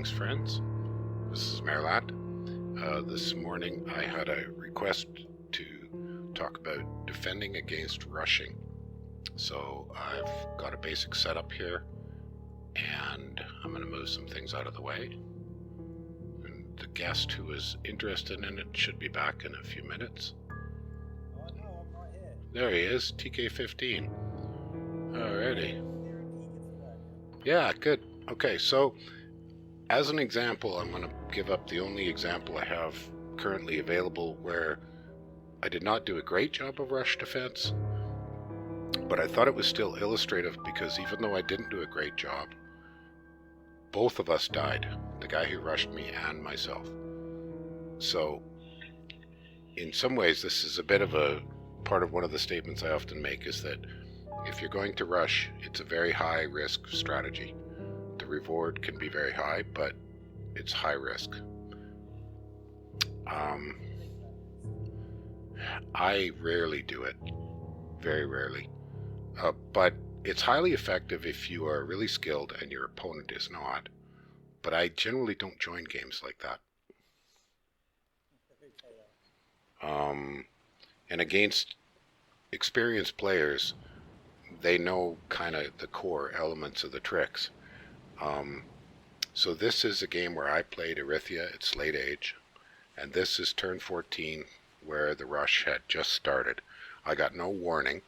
Greetings, friends. This is Maerlande. This morning I had a request to talk about defending against rushing. So I've got a basic setup here, and I'm going to move some things out of the way. And the guest who is interested in it should be back in a few minutes. Oh no, I'm right here. There he is, TK15. Alrighty. Yeah, Yeah, good. Okay, so as an example, I'm going to give up the only example I have currently available where I did not do a great job of rush defense, but I thought it was still illustrative because even though I didn't do a great job, both of us died, the guy who rushed me and myself. So in some ways this is a bit of a part of one of the statements I often make, is that if you're going to rush, it's a very high risk strategy. The reward can be very high, but it's high risk. I rarely do it, very rarely, but it's highly effective if you are really skilled and your opponent is not. But I generally don't join games like that. And against experienced players, they know kind of the core elements of the tricks. So this is a game where I played Erythia. It's late age, and this is turn 14 where the rush had just started. I got no warning.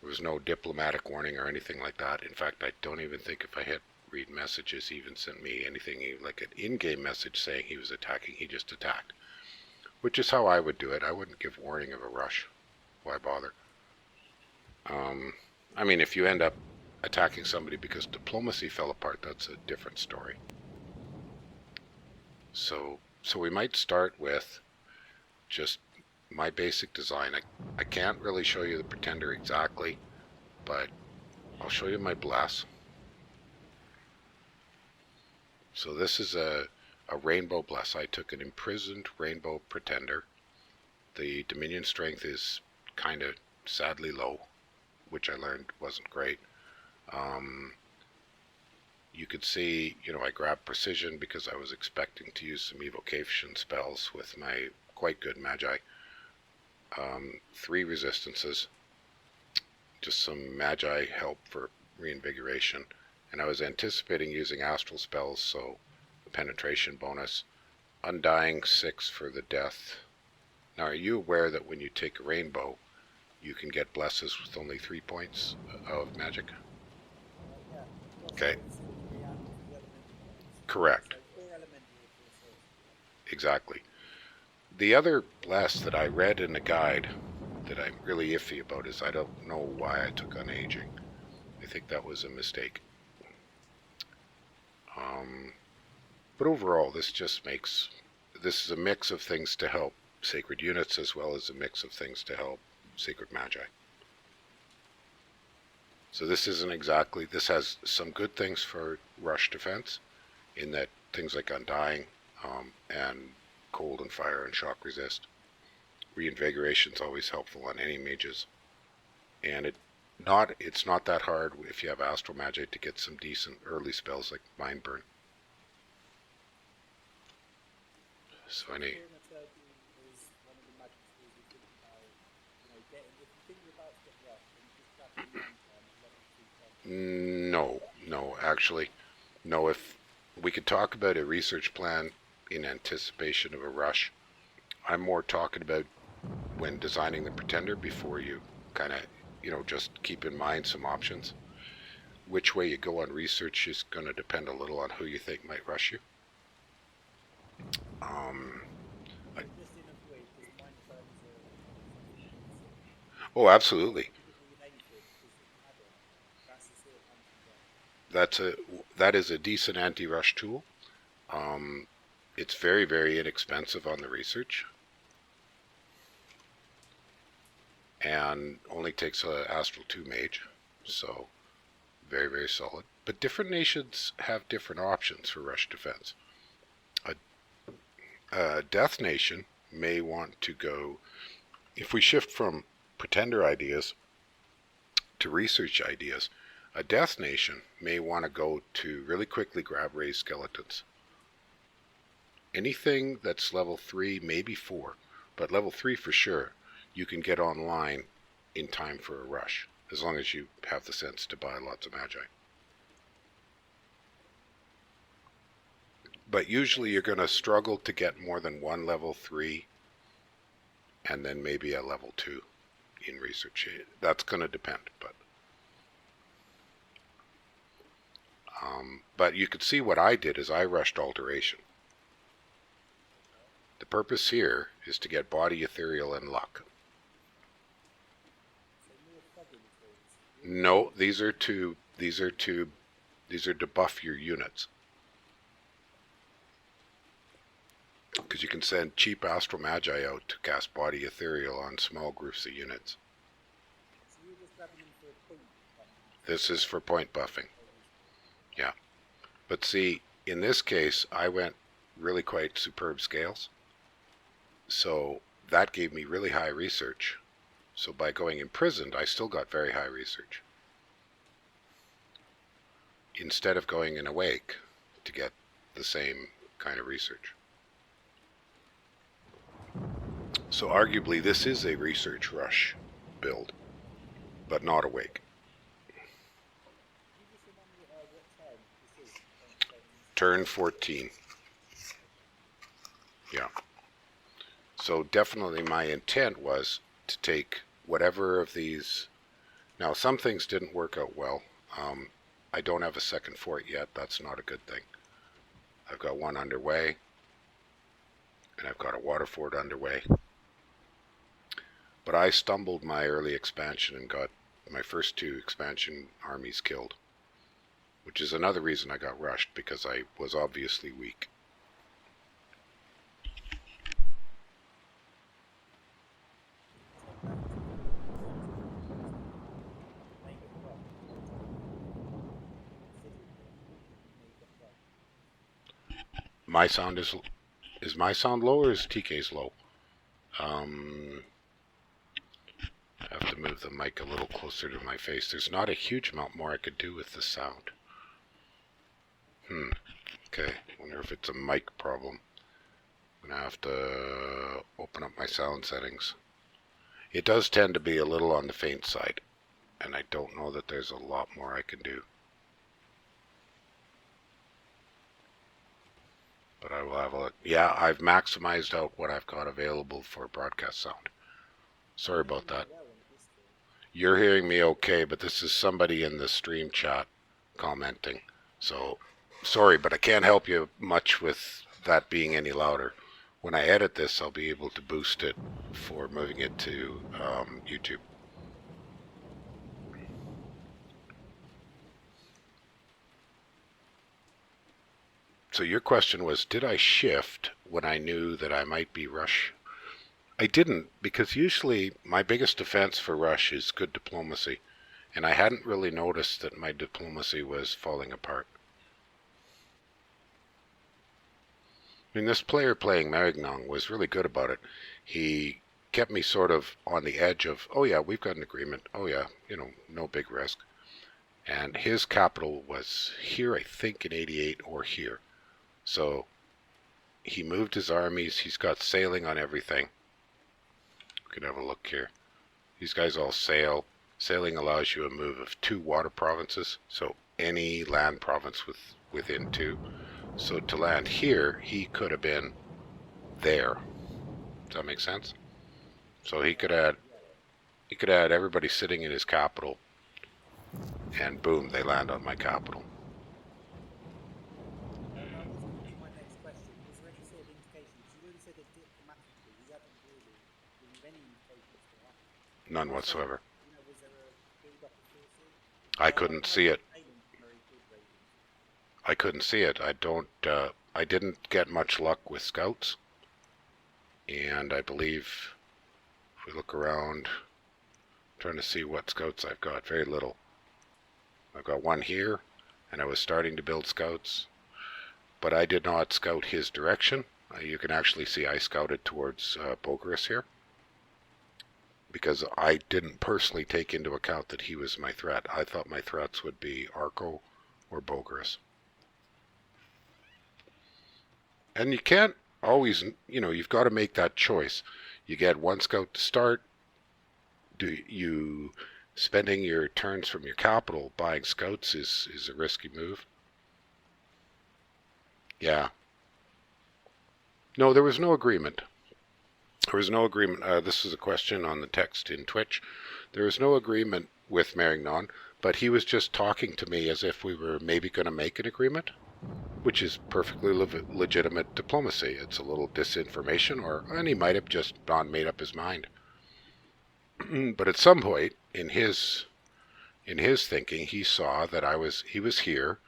There was no diplomatic warning or anything like that. In fact, I don't even think if I hit read messages he even sent me anything like an in-game message saying he was attacking. He just attacked, which is how I would do it. I wouldn't give warning of a rush. Why bother? I mean, if you end up attacking somebody because diplomacy fell apart, that's a different story. So we might start with just my basic design. I can't really show you the pretender exactly, but I'll show you my bless. So this is a rainbow bless. I took an imprisoned rainbow pretender. The dominion strength is kind of sadly low, which I learned wasn't great. You could see, I grabbed precision because I was expecting to use some evocation spells with my quite good magi. 3 resistances, just some magi help for reinvigoration, and I was anticipating using astral spells, so a penetration bonus, undying 6 for the death. Now, are you aware that when you take a rainbow, you can get blesses with only 3 points of magic? Okay. Correct. Exactly. The other bless that I read in the guide that I'm really iffy about is I don't know why I took on aging. I think that was a mistake. But overall, this is a mix of things to help sacred units as well as a mix of things to help sacred magi. So this has some good things for rush defense, in that things like undying and cold and fire and shock resist. Reinvigoration is always helpful on any mages, and it's not that hard if you have astral magic to get some decent early spells like mind burn. So no, actually, no. If we could talk about a research plan in anticipation of a rush, I'm more talking about when designing the pretender before you kind of, just keep in mind some options. Which way you go on research is going to depend a little on who you think might rush you. Oh, absolutely. That is a decent anti-rush tool. It's very, very inexpensive on the research, and only takes a Astral 2 mage, so very, very solid. But different nations have different options for rush defense. A Death Nation may want to go, if we shift from pretender ideas to research ideas, a Death Nation may want to go to really quickly grab raised skeletons anything that's level 3, maybe 4, but level 3 for sure, you can get online in time for a rush, as long as you have the sense to buy lots of Magi. But usually you're going to struggle to get more than one level 3 and then maybe a level 2 in research. That's going to depend, but you could see what I did is I rushed alteration. The purpose here is to get body, ethereal, and luck. No, these are to buff your units. Because you can send cheap astral magi out to cast body ethereal on small groups of units. This is for point buffing. Yeah. But see, in this case, I went really quite superb scales. So that gave me really high research. So by going imprisoned, I still got very high research. Instead of going in awake to get the same kind of research. So arguably this is a research rush build, but not awake. Turn 14. Yeah. So definitely my intent was to take whatever of these. Now some things didn't work out well. I don't have a second fort yet. That's not a good thing. I've got one underway, and I've got a water fort underway. But I stumbled my early expansion and got my first 2 expansion armies killed, which is another reason I got rushed, because I was obviously weak. My sound is my sound low, or is TK's low? I have to move the mic a little closer to my face. There's not a huge amount more I could do with the sound. Okay, wonder if it's a mic problem. I'm gonna have to open up my sound settings. It does tend to be a little on the faint side, and I don't know that there's a lot more I can do. But I will have a look. Yeah, I've maximized out what I've got available for broadcast sound. Sorry about that. You're hearing me okay, but this is somebody in the stream chat commenting. So, sorry, but I can't help you much with that being any louder. When I edit this, I'll be able to boost it for moving it to YouTube. So your question was, did I shift when I knew that I might be rush? I didn't, because usually my biggest defense for rush is good diplomacy, and I hadn't really noticed that my diplomacy was falling apart. I mean, this player playing Maerlande was really good about it. He kept me sort of on the edge of, oh yeah, we've got an agreement. Oh yeah, no big risk. And his capital was here, I think, in 88 or here. So he moved his armies. He's got sailing on everything. We can have a look here. These guys all sail. Sailing allows you a move of 2 water provinces, so any land province within 2. So to land here, he could have been there. Does that make sense? So he could add everybody sitting in his capital, and boom, they land on my capital. My next question, was there any sort of indication? Because you already said that diplomatically, you haven't really given any indications to that. None whatsoever. Was there a build-up of forces? I couldn't see it. I couldn't see it. I didn't get much luck with scouts. And I believe, if we look around, I'm trying to see what scouts I've got. Very little. I've got 1 here, and I was starting to build scouts. But I did not scout his direction. You can actually see I scouted towards Bogarus here, because I didn't personally take into account that he was my threat. I thought my threats would be Arco or Bogarus. And you can't always, you've got to make that choice. You get one scout to start. Do you spending your turns from your capital buying scouts is a risky move? Yeah. No, there was no agreement. There was no agreement. This is a question on the text in Twitch. There was no agreement with Maerlande, but he was just talking to me as if we were maybe going to make an agreement, which is perfectly legitimate diplomacy. It's a little disinformation, and he might have just not made up his mind. But at some point in his thinking, he saw that he was here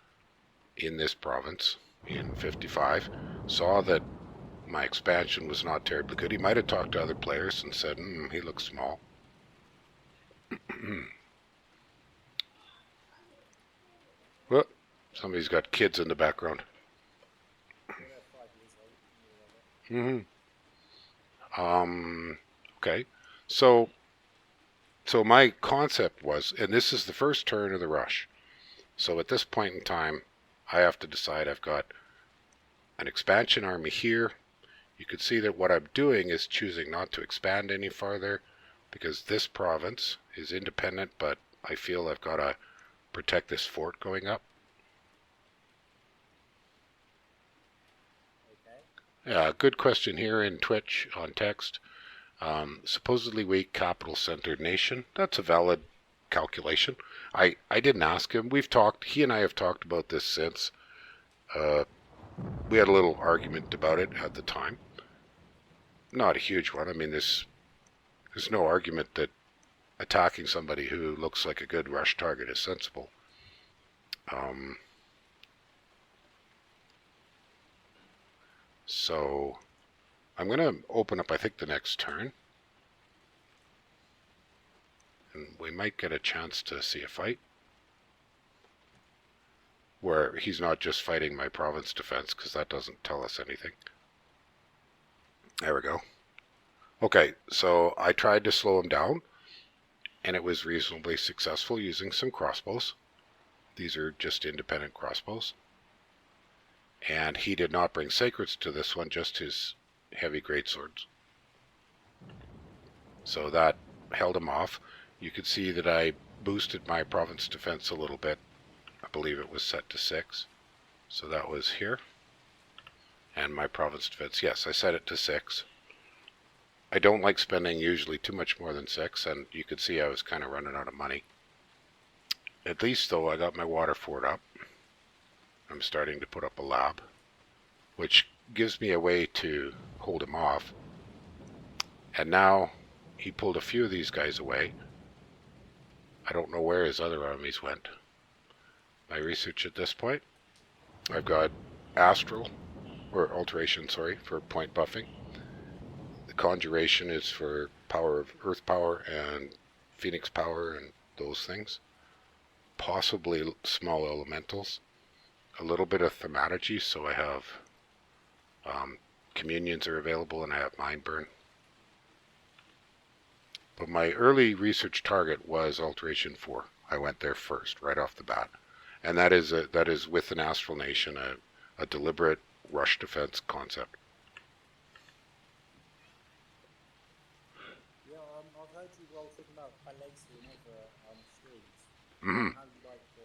in this province in 55, saw that my expansion was not terribly good. He might have talked to other players and said, he looks small. Well, somebody's got kids in the background. Okay. So my concept was, and this is the first turn of the rush. So at this point in time, I have to decide. I've got an expansion army here. You can see that what I'm doing is choosing not to expand any farther because this province is independent, but I feel I've got to protect this fort going up. Okay. Yeah, good question here in Twitch on text. Supposedly weak capital-centered nation. That's a valid calculation. I didn't ask him. He and I have talked about this since. We had a little argument about it at the time. Not a huge one. I mean, there's no argument that attacking somebody who looks like a good rush target is sensible. So I'm going to open up, I think, the next turn. And we might get a chance to see a fight where he's not just fighting my province defense, because that doesn't tell us anything. There we go. Okay, so I tried to slow him down, and it was reasonably successful using some crossbows. These are just independent crossbows. And he did not bring sacreds to this one, just his heavy greatswords. So that held him off. You could see that I boosted my province defense a little bit. I believe it was set to 6. So that was here. And my province defense, yes, I set it to 6. I don't like spending usually too much more than 6, and you could see I was kind of running out of money. At least, though, I got my water fort up. I'm starting to put up a lab, which gives me a way to hold him off. And now he pulled a few of these guys away. I don't know where his other armies went. My research at this point, I've got astral, or alteration, sorry, for point buffing. The conjuration is for power of earth power and phoenix power and those things. Possibly small elementals. A little bit of thaumaturgy, so I have communions are available and I have mind burn. But my early research target was alteration 4. I went there first, right off the bat. And that is with an astral nation, a deliberate rush defense concept. Yeah, I've heard you all talking about Palesa and other streams. Mm-hmm. How you like to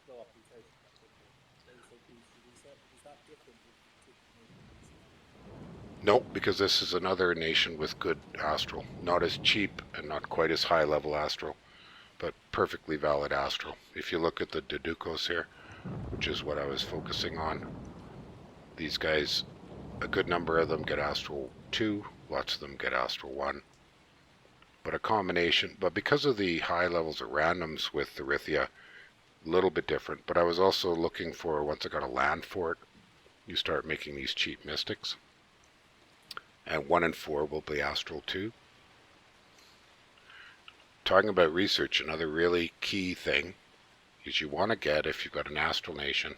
blow up mutation that quickly. Is that different with Nope, because this is another nation with good astral. Not as cheap and not quite as high level astral, but perfectly valid astral. If you look at the Deducos here, which is what I was focusing on, these guys, a good number of them get astral 2, lots of them get astral 1. But a combination, but because of the high levels of randoms with the Rithia, a little bit different. But I was also looking for, once I got a land fort, you start making these cheap mystics. And 1 and 4 will be astral 2. Talking about research, another really key thing is you want to get, if you've got an astral nation,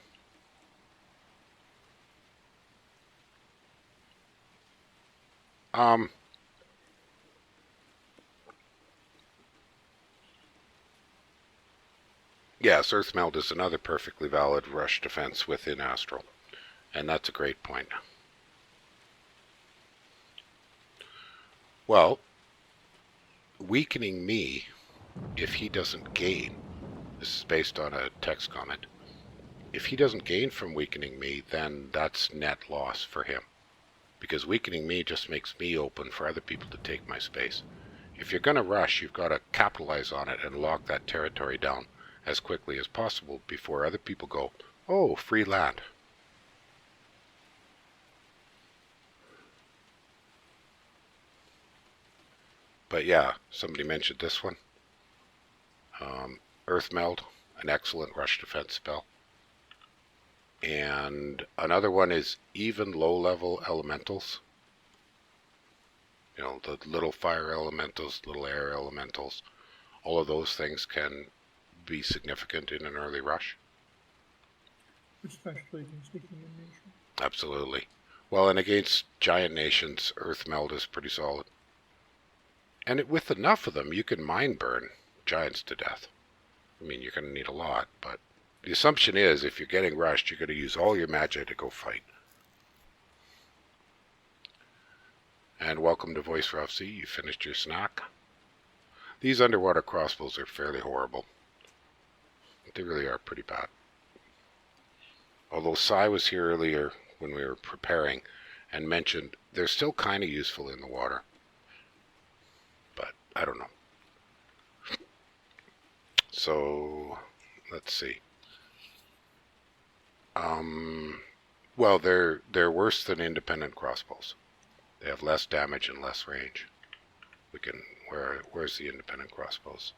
yes, Earth Meld is another perfectly valid rush defense within astral, and that's a great point. Well, weakening me if he doesn't gain. This is based on a text comment. If he doesn't gain from weakening me, then that's net loss for him. Because weakening me just makes me open for other people to take my space. If you're going to rush, you've got to capitalize on it and lock that territory down as quickly as possible before other people go, oh, free land. But yeah, somebody mentioned this one. Earth Meld, an excellent rush defense spell. And another one is even low-level elementals. You know, the little fire elementals, little air elementals. All of those things can be significant in an early rush. Especially against the human nation. Absolutely. Well, and against giant nations, Earth Meld is pretty solid. And with enough of them, you can mind burn giants to death. I mean, you're going to need a lot, but the assumption is if you're getting rushed, you're going to use all your magic to go fight. And welcome to Voice Ralph C. You finished your snack. These underwater crossbows are fairly horrible. They really are pretty bad. Although Sai was here earlier when we were preparing and mentioned they're still kind of useful in the water. But I don't know. So let's see. Well, they're worse than independent crossbows. They have less damage and less range. We can where's the independent crossbows?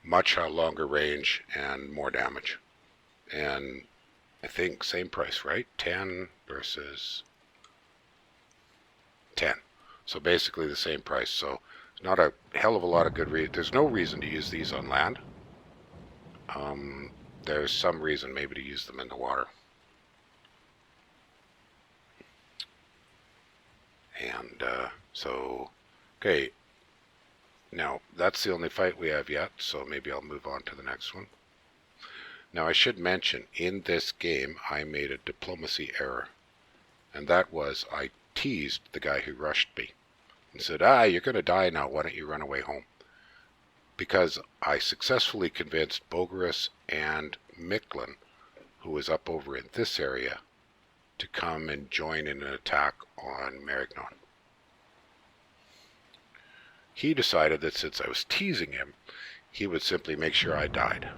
Much longer range and more damage. And I think same price, right? 10 versus 10. So basically the same price. So not a hell of a lot of good reason. There's no reason to use these on land. There's some reason maybe to use them in the water. And so, okay. Now, that's the only fight we have yet, so maybe I'll move on to the next one. Now, I should mention, in this game, I made a diplomacy error. And that was, I teased the guy who rushed me. And said, you're going to die now, why don't you run away home? Because I successfully convinced Bogarus and Micklin, who was up over in this area, to come and join in an attack on Maerlande. He decided that since I was teasing him, he would simply make sure I died.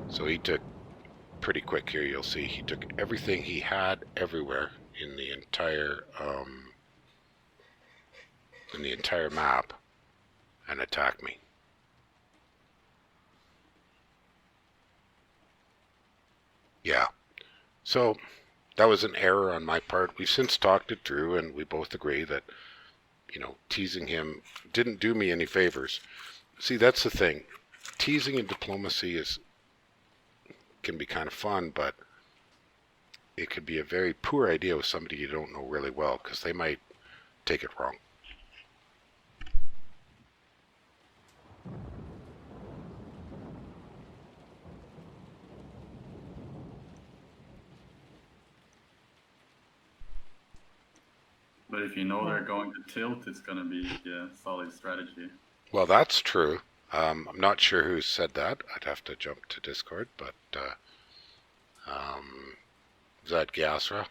So he took, pretty quick here you'll see, he took everything he had everywhere in the entire map and attacked me. Yeah. So that was an error on my part. We've since talked it through and we both agree that, you know, teasing him didn't do me any favors. See, that's the thing. Teasing in diplomacy can be kind of fun, but it could be a very poor idea with somebody you don't know really well, because they might take it wrong. But if you know they're going to tilt, it's going to be a solid strategy. Well, that's true. I'm not sure who said that. I'd have to jump to Discord, but is that Gasra?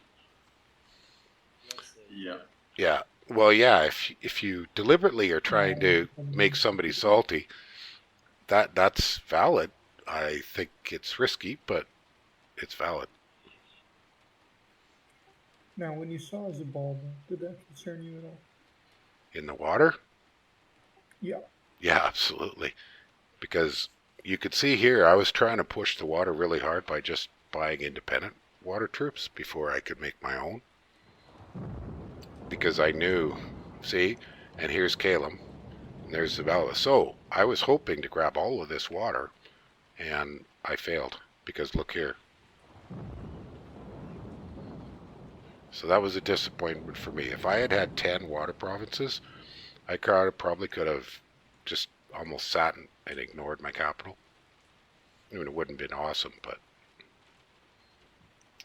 Yeah. Yeah. Well, yeah. If you deliberately are trying to make somebody salty, that's valid. I think it's risky, but it's valid. Now, when you saw Zabalba, did that concern you at all? In the water? Yeah. Yeah, absolutely. Because you could see here, I was trying to push the water really hard by just buying independent water troops before I could make my own. Because I knew, see, and here's Calum, and there's Zabalba. So I was hoping to grab all of this water, and I failed, because look here. So that was a disappointment for me. If I had had 10 water provinces, I probably could have just almost sat and ignored my capital. I mean, it wouldn't have been awesome, but...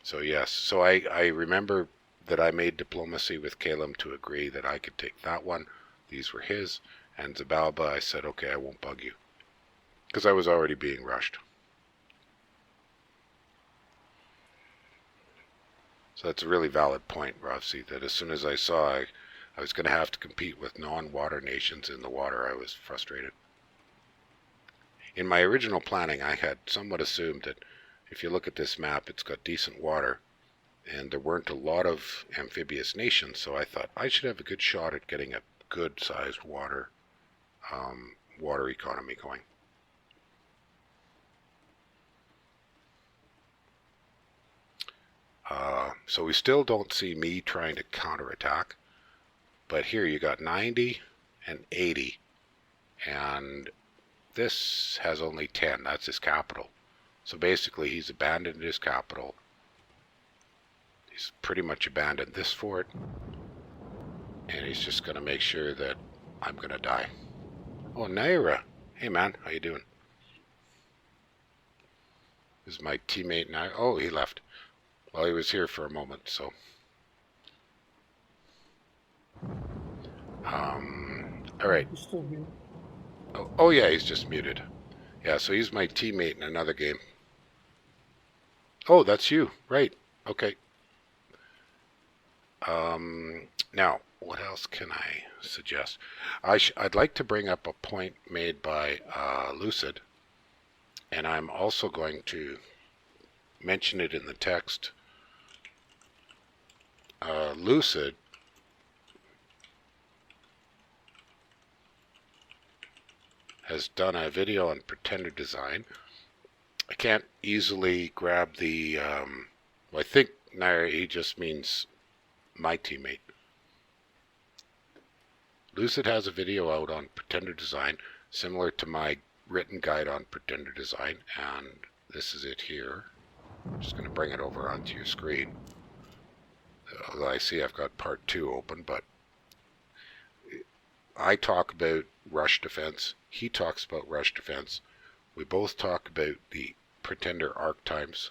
So yes, so I remember that I made diplomacy with Caleb to agree that I could take that one. These were his. And Zabalba, I said, okay, I won't bug you. Because I was already being rushed. So that's a really valid point, Rovsi, that as soon as I saw I was going to have to compete with non-water nations in the water, I was frustrated. In my original planning, I had somewhat assumed that if you look at this map, it's got decent water, and there weren't a lot of amphibious nations, so I thought I should have a good shot at getting a good-sized water economy going. So we still don't see me trying to counterattack, but here you got 90 and 80, and this has only 10. That's his capital. So basically he's abandoned his capital. He's pretty much abandoned this fort, and he's just going to make sure that I'm going to die. Oh, Naira. Hey man, how you doing? This is my teammate now. Oh, he left. Well, he was here for a moment, so. All right. He's still here. Oh yeah, he's just muted. Yeah, so he's my teammate in another game. Oh, that's you. Right. Okay. Now, what else can I suggest? I'd like to bring up a point made by Lucid, and I'm also going to mention it in the text. Lucid has done a video on pretender design. I can't easily grab the, well, I think Naira, he just means my teammate. Lucid has a video out on pretender design, similar to my written guide on pretender design, and this is it here. I'm just going to bring it over onto your screen. Although I see I've got part 2 open, but I talk about rush defense. He talks about rush defense. We both talk about the pretender archetypes.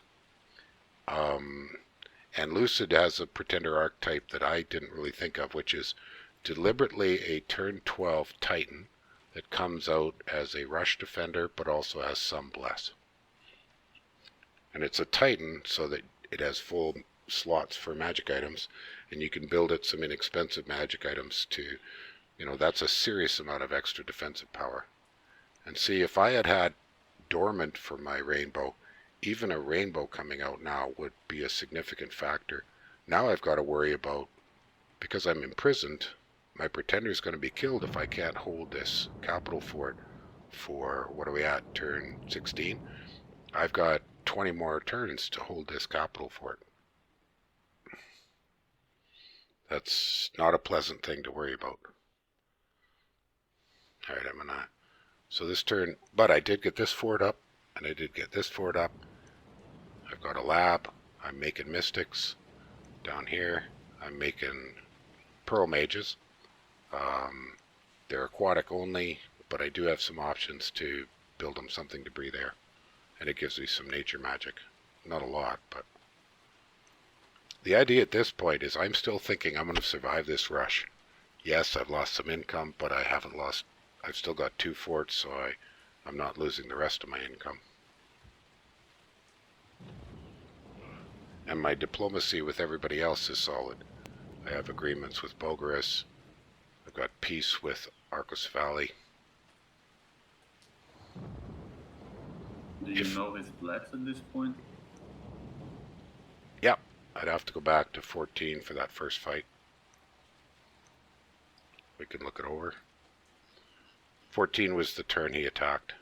And Lucid has a pretender archetype that I didn't really think of, which is deliberately a turn 12 Titan that comes out as a rush defender, but also has some bless. And it's a Titan so that it has full slots for magic items, and you can build it some inexpensive magic items to, you know, that's a serious amount of extra defensive power. And see, if I had had dormant for my rainbow, even a rainbow coming out now would be a significant factor. Now I've got to worry about, because I'm imprisoned, my pretender's going to be killed if I can't hold this capital fort for, what are we at, turn 16? I've got 20 more turns to hold this capital fort. That's not a pleasant thing to worry about. Alright, I'm gonna, so this turn, but I did get this fort up, and I did get this fort up. I've got a lab, I'm making mystics. Down here, I'm making pearl mages. They're aquatic only, but I do have some options to build them something to breathe air. And it gives me some nature magic. Not a lot, but the idea at this point is I'm still thinking I'm going to survive this rush. Yes, I've lost some income, but I haven't lost, I've still got 2 forts, so I'm not losing the rest of my income. And my diplomacy with everybody else is solid. I have agreements with Bogarus. I've got peace with Arcos Valley. Do you know his bless at this point? Yep, I'd have to go back to 14 for that first fight. We can look it over. 14 was the turn he attacked.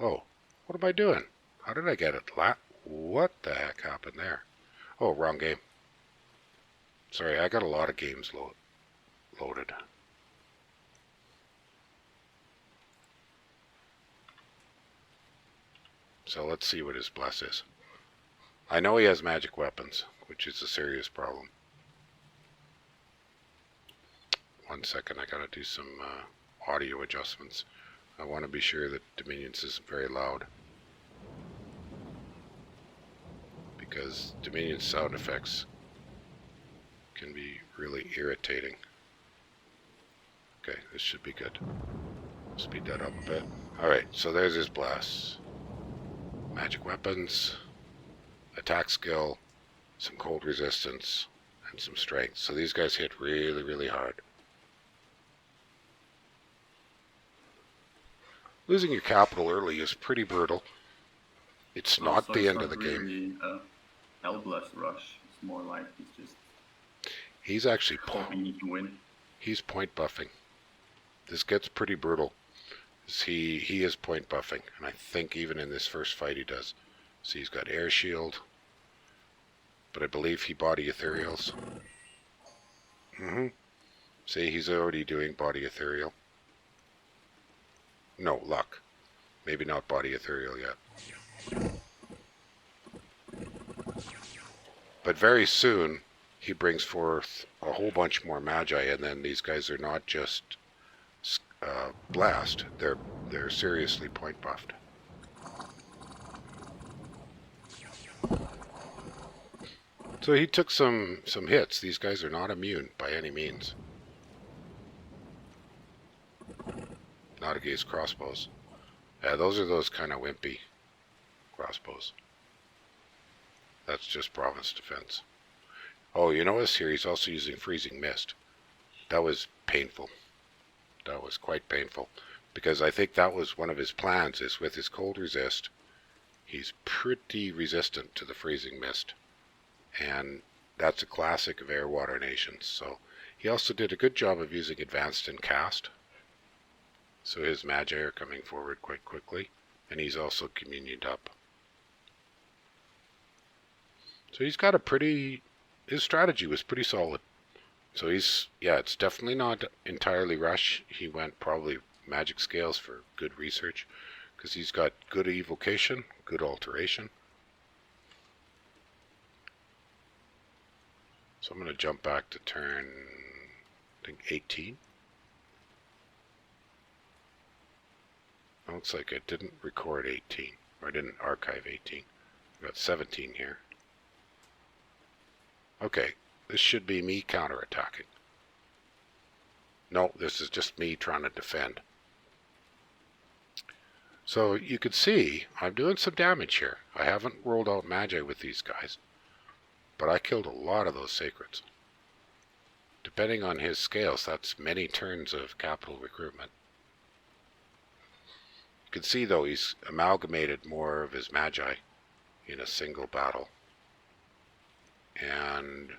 Oh, what am I doing? How did I get it? What the heck happened there? Oh, wrong game. Sorry, I got a lot of games loaded. So let's see what his bless is. I know he has magic weapons, which is a serious problem. 1 second, I gotta do some audio adjustments. I want to be sure that Dominions isn't very loud, because Dominion sound effects can be really irritating. Okay, this should be good. Speed that up a bit. Alright, so there's his blasts. Magic weapons, attack skill, some cold resistance, and some strength. So these guys hit really, really hard. Losing your capital early is pretty brutal. It's not Also, the it's end not of the game. really a helpless rush. It's more like he's just He's actually hoping he can win. he's point buffing. This gets pretty brutal. He is point buffing, and I think even in this first fight he does. See, he's got air shield, but I believe he body ethereals. See, he's already doing body ethereal. No, luck. Maybe not body ethereal yet. But very soon he brings forth a whole bunch more magi, and then these guys are not just blast, they're seriously point buffed. So he took some hits. These guys are not immune by any means. Not against crossbows. Yeah, those are those kind of wimpy crossbows. That's just province defense. Oh, you notice here he's also using freezing mist. That was painful. That was quite painful, because I think that was one of his plans, is with his cold resist, he's pretty resistant to the freezing mist. And that's a classic of air water nations. So he also did a good job of using advanced and cast. So his magi are coming forward quite quickly, and he's also communioned up. So he's got his strategy was pretty solid. So it's definitely not entirely rush. He went probably magic scales for good research, because he's got good evocation, good alteration. So I'm going to jump back to turn, I think, 18. It looks like I didn't record 18, or I didn't archive 18. I've got 17 here. Okay, this should be me counterattacking. No, this is just me trying to defend. So you can see I'm doing some damage here. I haven't rolled out magi with these guys, but I killed a lot of those sacreds. Depending on his scales, that's many turns of capital recruitment. You can see though he's amalgamated more of his magi in a single battle. And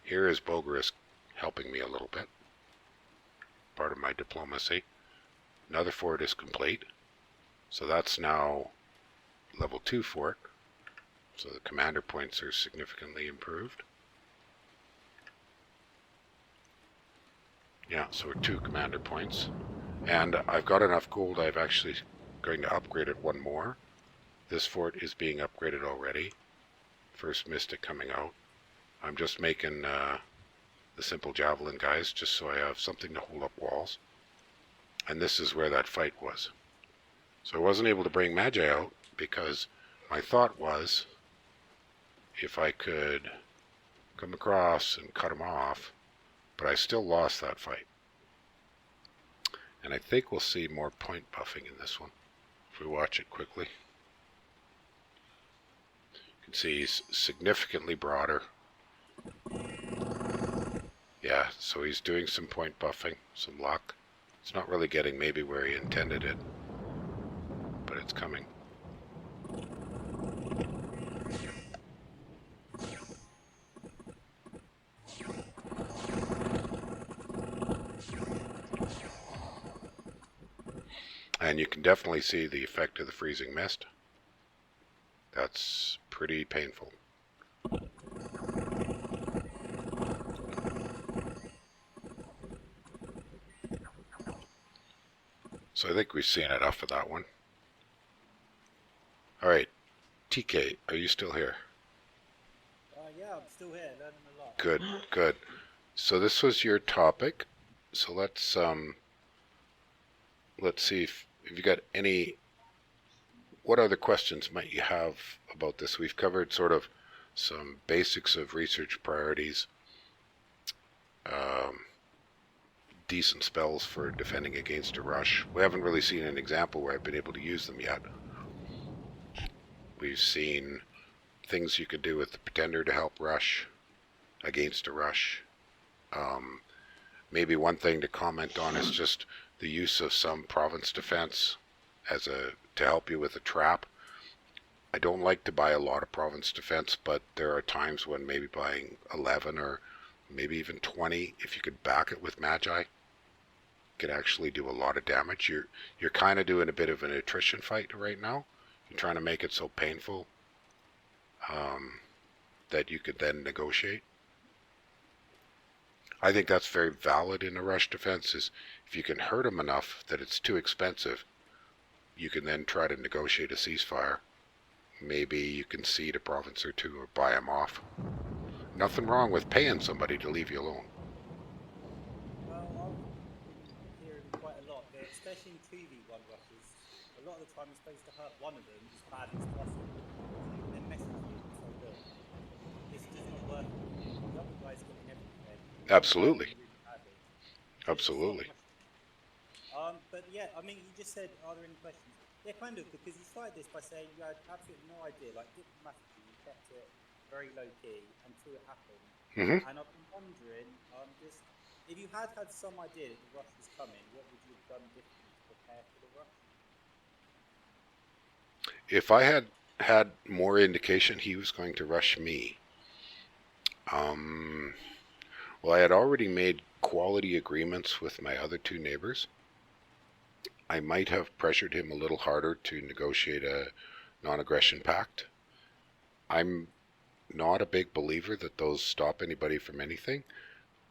here is Bogarus helping me a little bit. Part of my diplomacy. Another fort is complete. So that's now level 2 fort. So the commander points are significantly improved. Yeah, so 2 commander points. And I've got enough gold, I've actually going to upgrade it one more. This fort is being upgraded already. First Mystic coming out. I'm just making the simple javelin guys, just so I have something to hold up walls. And this is where that fight was. So I wasn't able to bring magi out, because my thought was, if I could come across and cut them off, but I still lost that fight. And I think we'll see more point buffing in this one, if we watch it quickly. You can see he's significantly broader. Yeah, so he's doing some point buffing, some luck. It's not really getting maybe where he intended it, but it's coming. And you can definitely see the effect of the freezing mist. That's pretty painful. So I think we've seen enough of that one. Alright, TK, are you still here? Yeah, I'm still here, learning a lot. Good, good. So this was your topic. So let's see if you got any. What other questions might you have about this? We've covered sort of some basics of research priorities. decent spells for defending against a rush. We haven't really seen an example where I've been able to use them yet. We've seen things you could do with the Pretender to help rush against a rush. Maybe one thing to comment on is just the use of some province defense to help you with a trap. I don't like to buy a lot of province defense, but there are times when maybe buying 11 or maybe even 20, if you could back it with Magi, could actually do a lot of damage. You're kind of doing a bit of an attrition fight right now. You're trying to make it so painful that you could then negotiate. I think that's very valid in a rush defense, is if you can hurt them enough that it's too expensive, you can then try to negotiate a ceasefire. Maybe you can cede a province or two or buy them off. Nothing wrong with paying somebody to leave you alone. Well, I'm hearing quite a lot that, especially in 2v1 rushes, a lot of the time you're supposed to hurt one of them as bad as possible. So they're messing with you. So look, this does not work. The other guy's getting everything. Absolutely. Absolutely. But yeah, I mean, you just said, are there any questions? Yeah, kind of, because you started this by saying you had absolutely no idea. Like, diplomatically, you kept it very low key until it happened. Mm-hmm. And I've been wondering, just if you had some idea that the rush was coming, what would you have done differently to prepare for the rush? If I had more indication he was going to rush me, well, I had already made quality agreements with my other two neighbors. I might have pressured him a little harder to negotiate a non-aggression pact. I'm not a big believer that those stop anybody from anything,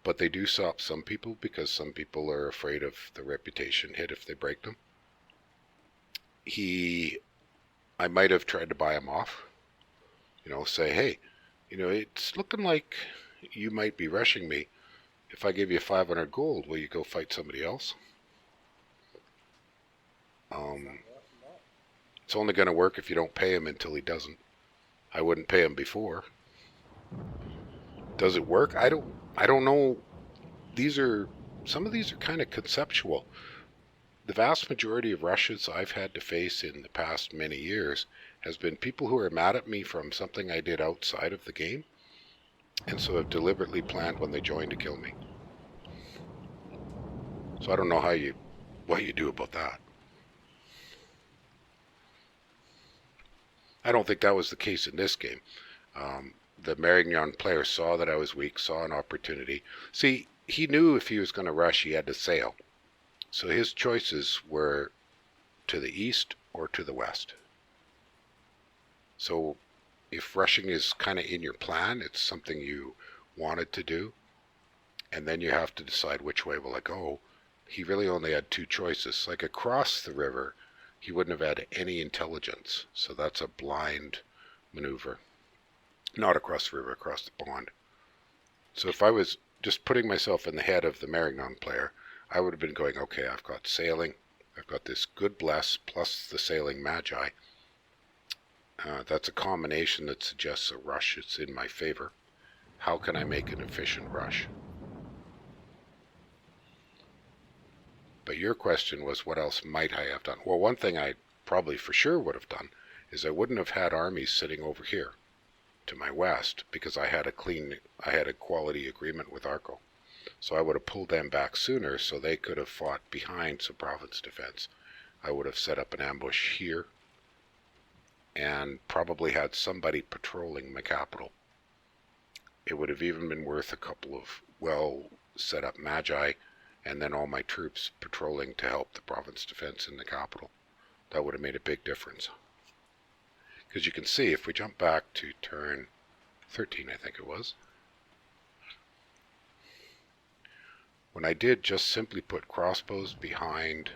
but they do stop some people because some people are afraid of the reputation hit if they break them. I might have tried to buy him off, say, hey, it's looking like you might be rushing me. If I give you 500 gold, will you go fight somebody else? It's only going to work if you don't pay him until he doesn't. I wouldn't pay him before. Does it work? I don't know. Some of these are kind of conceptual. The vast majority of rushes I've had to face in the past many years has been people who are mad at me from something I did outside of the game, and so have deliberately planned when they join to kill me. So I don't know what you do about that. I don't think that was the case in this game. The Maerlande player saw that I was weak, saw an opportunity. See, he knew if he was going to rush, he had to sail. So his choices were to the east or to the west. So if rushing is kind of in your plan, it's something you wanted to do, and then you have to decide which way will I go. He really only had two choices. Like across the river, he wouldn't have had any intelligence, so that's a blind maneuver. Not across the river, across the pond. So if I was just putting myself in the head of the Maerlande player, I would have been going, okay, I've got sailing, I've got this good bless plus the sailing Magi. That's a combination that suggests a rush is in my favor. How can I make an efficient rush? But your question was, what else might I have done? Well, one thing I probably for sure would have done is I wouldn't have had armies sitting over here to my west, because I had a quality agreement with Arco. So I would have pulled them back sooner so they could have fought behind some province defense. I would have set up an ambush here and probably had somebody patrolling my capital. It would have even been worth a couple of well set up Magi and then all my troops patrolling to help the province defense in the capital. That would have made a big difference. Because you can see, if we jump back to turn 13, I think it was, when I did just simply put crossbows behind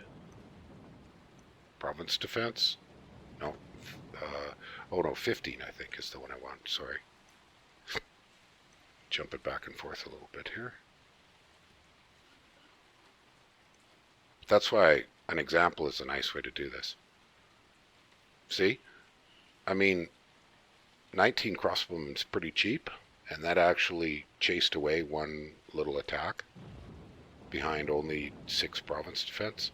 province defense, 15 I think is the one I want, sorry. Jumping back and forth a little bit here. That's why an example is a nice way to do this. See? I mean, 19 crossbowmen is pretty cheap, and that actually chased away one little attack behind only 6 province defense.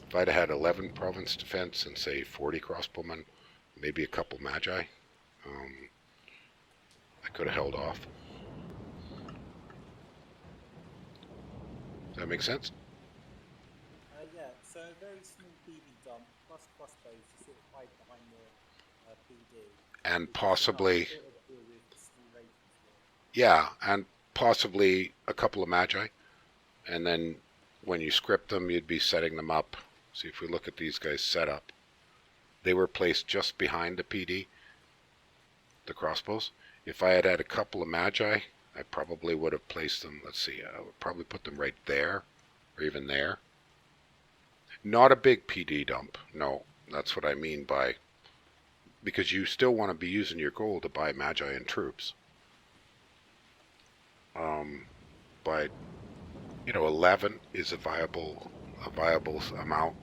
If I'd had 11 province defense and say 40 crossbowmen, maybe a couple magi, I could have held off. Does that make sense? Yeah, so a very small BB dump plus crossbows to sort of hide behind the PD. And possibly, Sort of deal with the small raids as well. yeah, and possibly a couple of magi. And then when you script them, you'd be setting them up. See, if we look at these guys set up, they were placed just behind the PD, the crossbows. If I had had a couple of magi, I probably would have placed them, let's see, I would probably put them right there, or even there. Not a big PD dump, no, that's what I mean by, because you still want to be using your gold to buy magi and troops. But, 11 is a viable amount.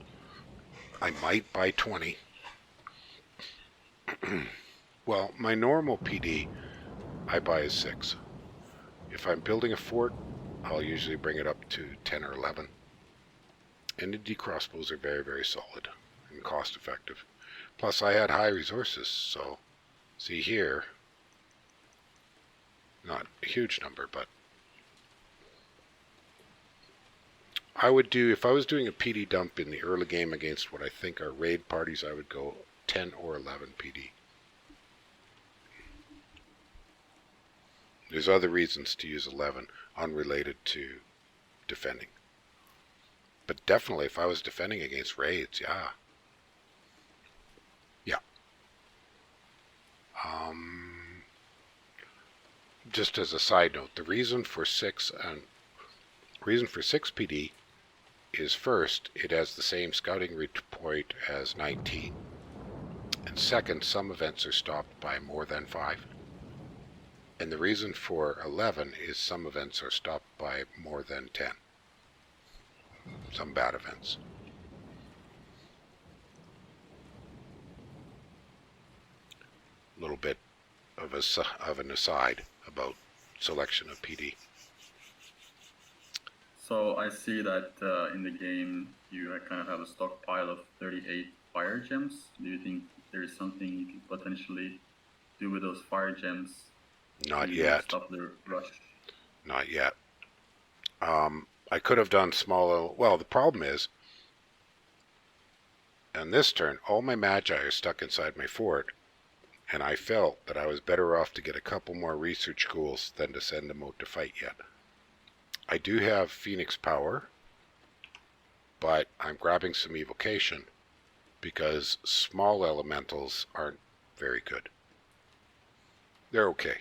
I might buy 20. Well, my normal PD I buy is 6. If I'm building a fort, I'll usually bring it up to 10 or 11. And the crossbows are very, very solid and cost effective. Plus I had high resources, so see here, not a huge number, but I would do, if I was doing a PD dump in the early game against what I think are raid parties, I would go 10 or 11 PD. There's other reasons to use 11 unrelated to defending. But definitely if I was defending against raids, yeah. Yeah. Just as a side note, the reason for 6 PD is first, it has the same scouting route point as 19. And second, some events are stopped by more than 5. And the reason for 11 is some events are stopped by more than 10. Some bad events. A little bit of an aside about selection of PD. So I see that in the game you kind of have a stockpile of 38 fire gems. Do you think there's something you can potentially do with those fire gems? Not yet. Stop the rush. Not yet. I could have done small. Well, the problem is, on this turn, all my magi are stuck inside my fort, and I felt that I was better off to get a couple more research schools than to send them out to fight yet. I do have Phoenix power, but I'm grabbing some evocation because small elementals aren't very good. They're okay.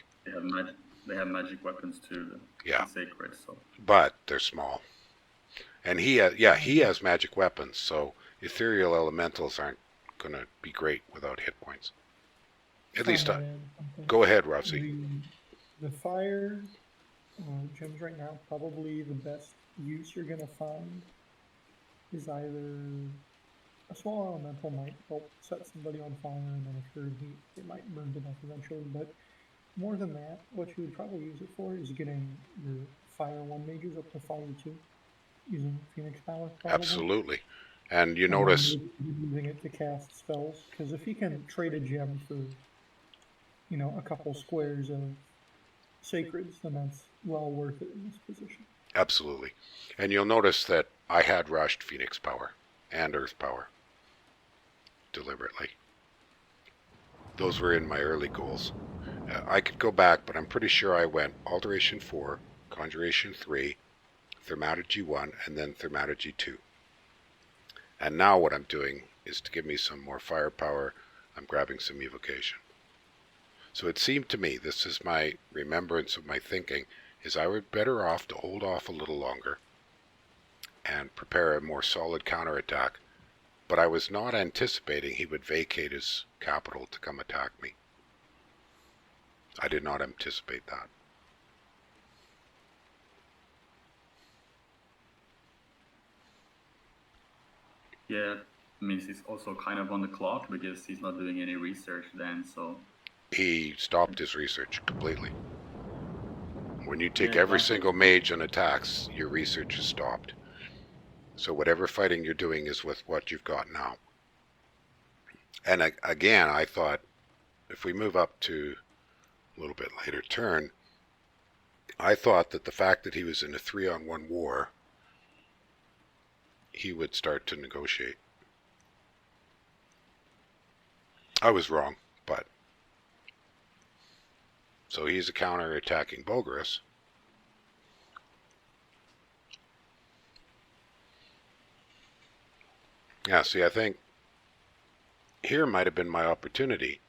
They have magic weapons too. Yeah. Sacred, so. But they're small. And he has magic weapons, so ethereal elementals aren't going to be great without hit points. At least, go ahead, Rossi. The fire gems right now, probably the best use you're going to find is either a small elemental might help set somebody on fire, and then if you're in heat, it might burn to death eventually, but more than that, what you would probably use it for is getting your Fire 1 mages up to Fire 2 using Phoenix power. Probably. Absolutely. And you notice... using it to cast spells, because if you can trade a gem for, a couple squares of sacreds, then that's well worth it in this position. Absolutely. And you'll notice that I had rushed Phoenix power and Earth power deliberately. Those were in my early goals. I could go back, but I'm pretty sure I went Alteration 4, Conjuration 3, Thaumaturgy 1, and then Thaumaturgy 2. And now what I'm doing is to give me some more firepower, I'm grabbing some evocation. So it seemed to me, this is my remembrance of my thinking, is I would better off to hold off a little longer and prepare a more solid counterattack. But I was not anticipating he would vacate his capital to come attack me. I did not anticipate that. Yeah, I mean, he's also kind of on the clock because he's not doing any research then, so... He stopped his research completely. When you take Yeah, every exactly. single mage on attacks, your research is stopped. So whatever fighting you're doing is with what you've got now. And again, I thought if we move up to a little bit later turn, I thought that the fact that he was in a 3-on-1 war, he would start to negotiate. I was wrong, but so he's a counter-attacking Bulgarus. Yeah, see, I think here might have been my opportunity.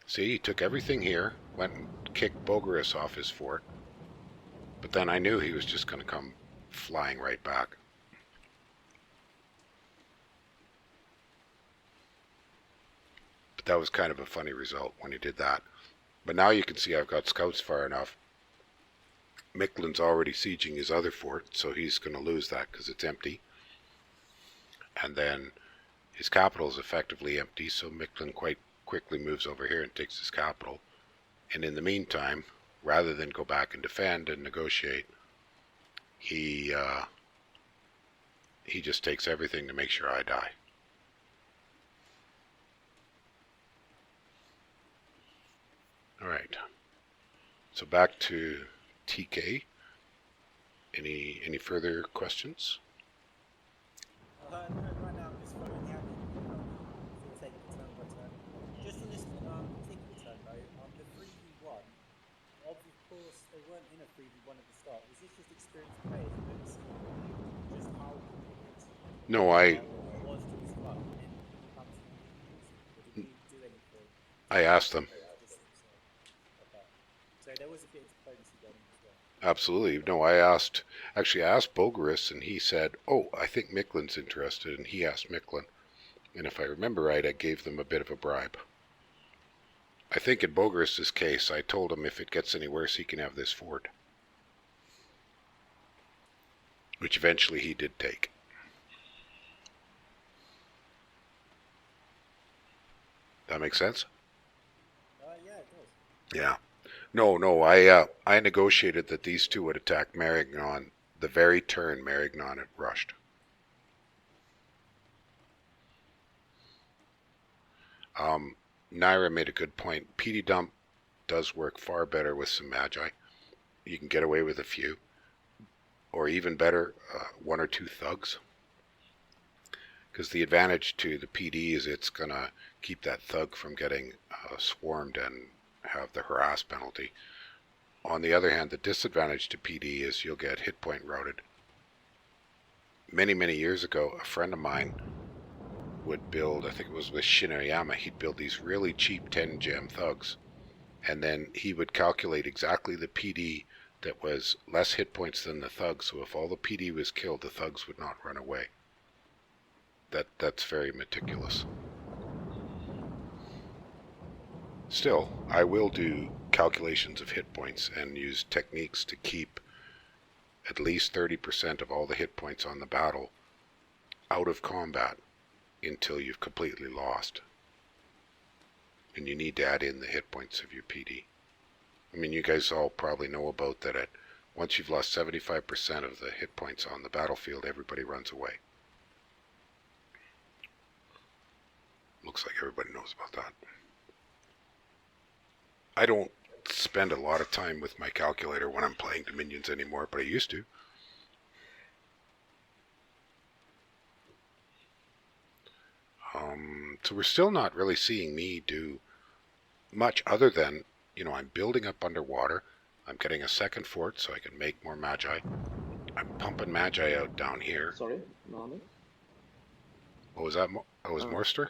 See, he took everything here, went and kicked Bulgarus off his fort, but then I knew he was just going to come flying right back. But that was kind of a funny result when he did that. But now you can see I've got scouts far enough. Micklin's already sieging his other fort, so he's going to lose that because it's empty. And then his capital is effectively empty, so Micklin quite quickly moves over here and takes his capital. And in the meantime, rather than go back and defend and negotiate, he just takes everything to make sure I die. All right. So back to TK. Any further questions? No, right now I'm just following the action. Sort of taking it turn by turn. Just on this particular turn though, the 3v1, of course they weren't in a 3v1 at the start. Was this just experienced players that just how No, I was to this club and then come to the meetings? Or did you do anything? asked them. Okay. So there was a bit of diplomacy going on as well. Absolutely. No, I asked Bulgarus, and he said, "Oh, I think Micklin's interested," and he asked Micklin. And if I remember right, I gave them a bit of a bribe. I think in Bulgarus's case, I told him if it gets any worse, he can have this fort, which eventually he did take. That makes sense? Yeah, it does. Yeah. No, I negotiated that these two would attack Maerlande the very turn Maerlande had rushed. Naira made a good point. PD dump does work far better with some magi. You can get away with a few, or even better, one or two thugs. Because the advantage to the PD is it's gonna keep that thug from getting swarmed and have the harass penalty. On the other hand, the disadvantage to PD is you'll get hit point routed. Many years ago, a friend of mine would build, I think it was with Shinnoyama, he'd build these really cheap 10 gem thugs, and then he would calculate exactly the PD that was less hit points than the thugs, so if all the PD was killed, the thugs would not run away. That's very meticulous. Still, I will do calculations of hit points and use techniques to keep at least 30% of all the hit points on the battle out of combat until you've completely lost. And you need to add in the hit points of your PD. I mean, you guys all probably know about that. Once you've lost 75% of the hit points on the battlefield, everybody runs away. Looks like everybody knows about that. I don't spend a lot of time with my calculator when I'm playing Dominions anymore, but I used to. So we're still not really seeing me do much other than, I'm building up underwater. I'm getting a second fort so I can make more magi. I'm pumping magi out down here. Sorry, Mohammed? What was that? That was Morster?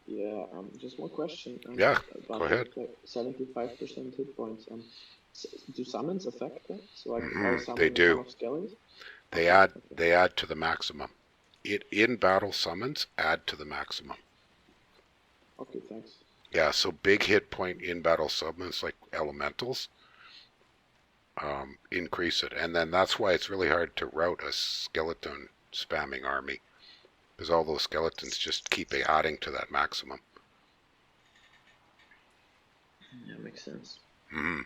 Yeah, just one question. Yeah, about go ahead. the 75% hit points. Do summons affect that? So I Mhm, summon they do. some of skellies? They add to the maximum. In battle summons add to the maximum. Okay, thanks. Yeah, so big hit point in battle summons like elementals increase it, and then that's why it's really hard to route a skeleton spamming army, because all those skeletons just keep adding to that maximum. Yeah, makes sense. Mm.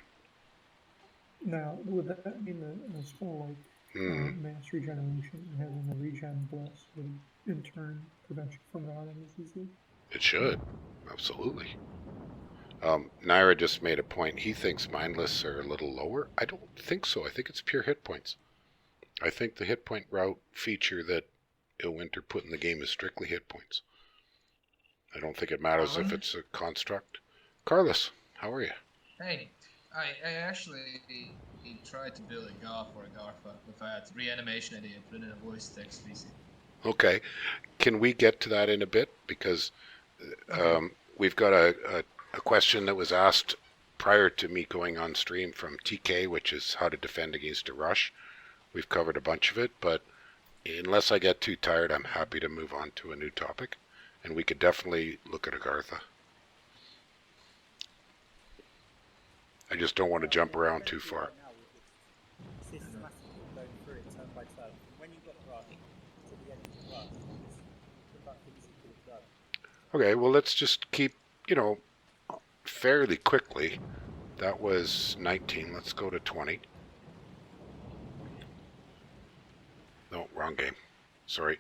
Now, would that mean that a spell like mass regeneration and having a regen bless would in turn prevent you from rotting as easily? It should. Absolutely. Naira just made a point. He thinks mindless are a little lower. I don't think so. I think it's pure hit points. I think the hit point route feature that Ilwinter put in the game is strictly hit points. I don't think it matters if it's a construct. Carlos, how are you? Hey, I actually tried to build a Garth or a Garfa with that reanimation idea, put in a voice text VC. Okay. Can we get to that in a bit? Because we've got a question that was asked prior to me going on stream from TK, which is how to defend against a rush. We've covered a bunch of it, but unless I get too tired, I'm happy to move on to a new topic. And we could definitely look at Agartha. I just don't want to jump around too far. Systematically going through it turn by turn. When you got rush to the end of the rush, just about things you could have done. Okay, well, let's just keep, fairly quickly. That was 19. Let's go to 20. No, wrong game. Sorry.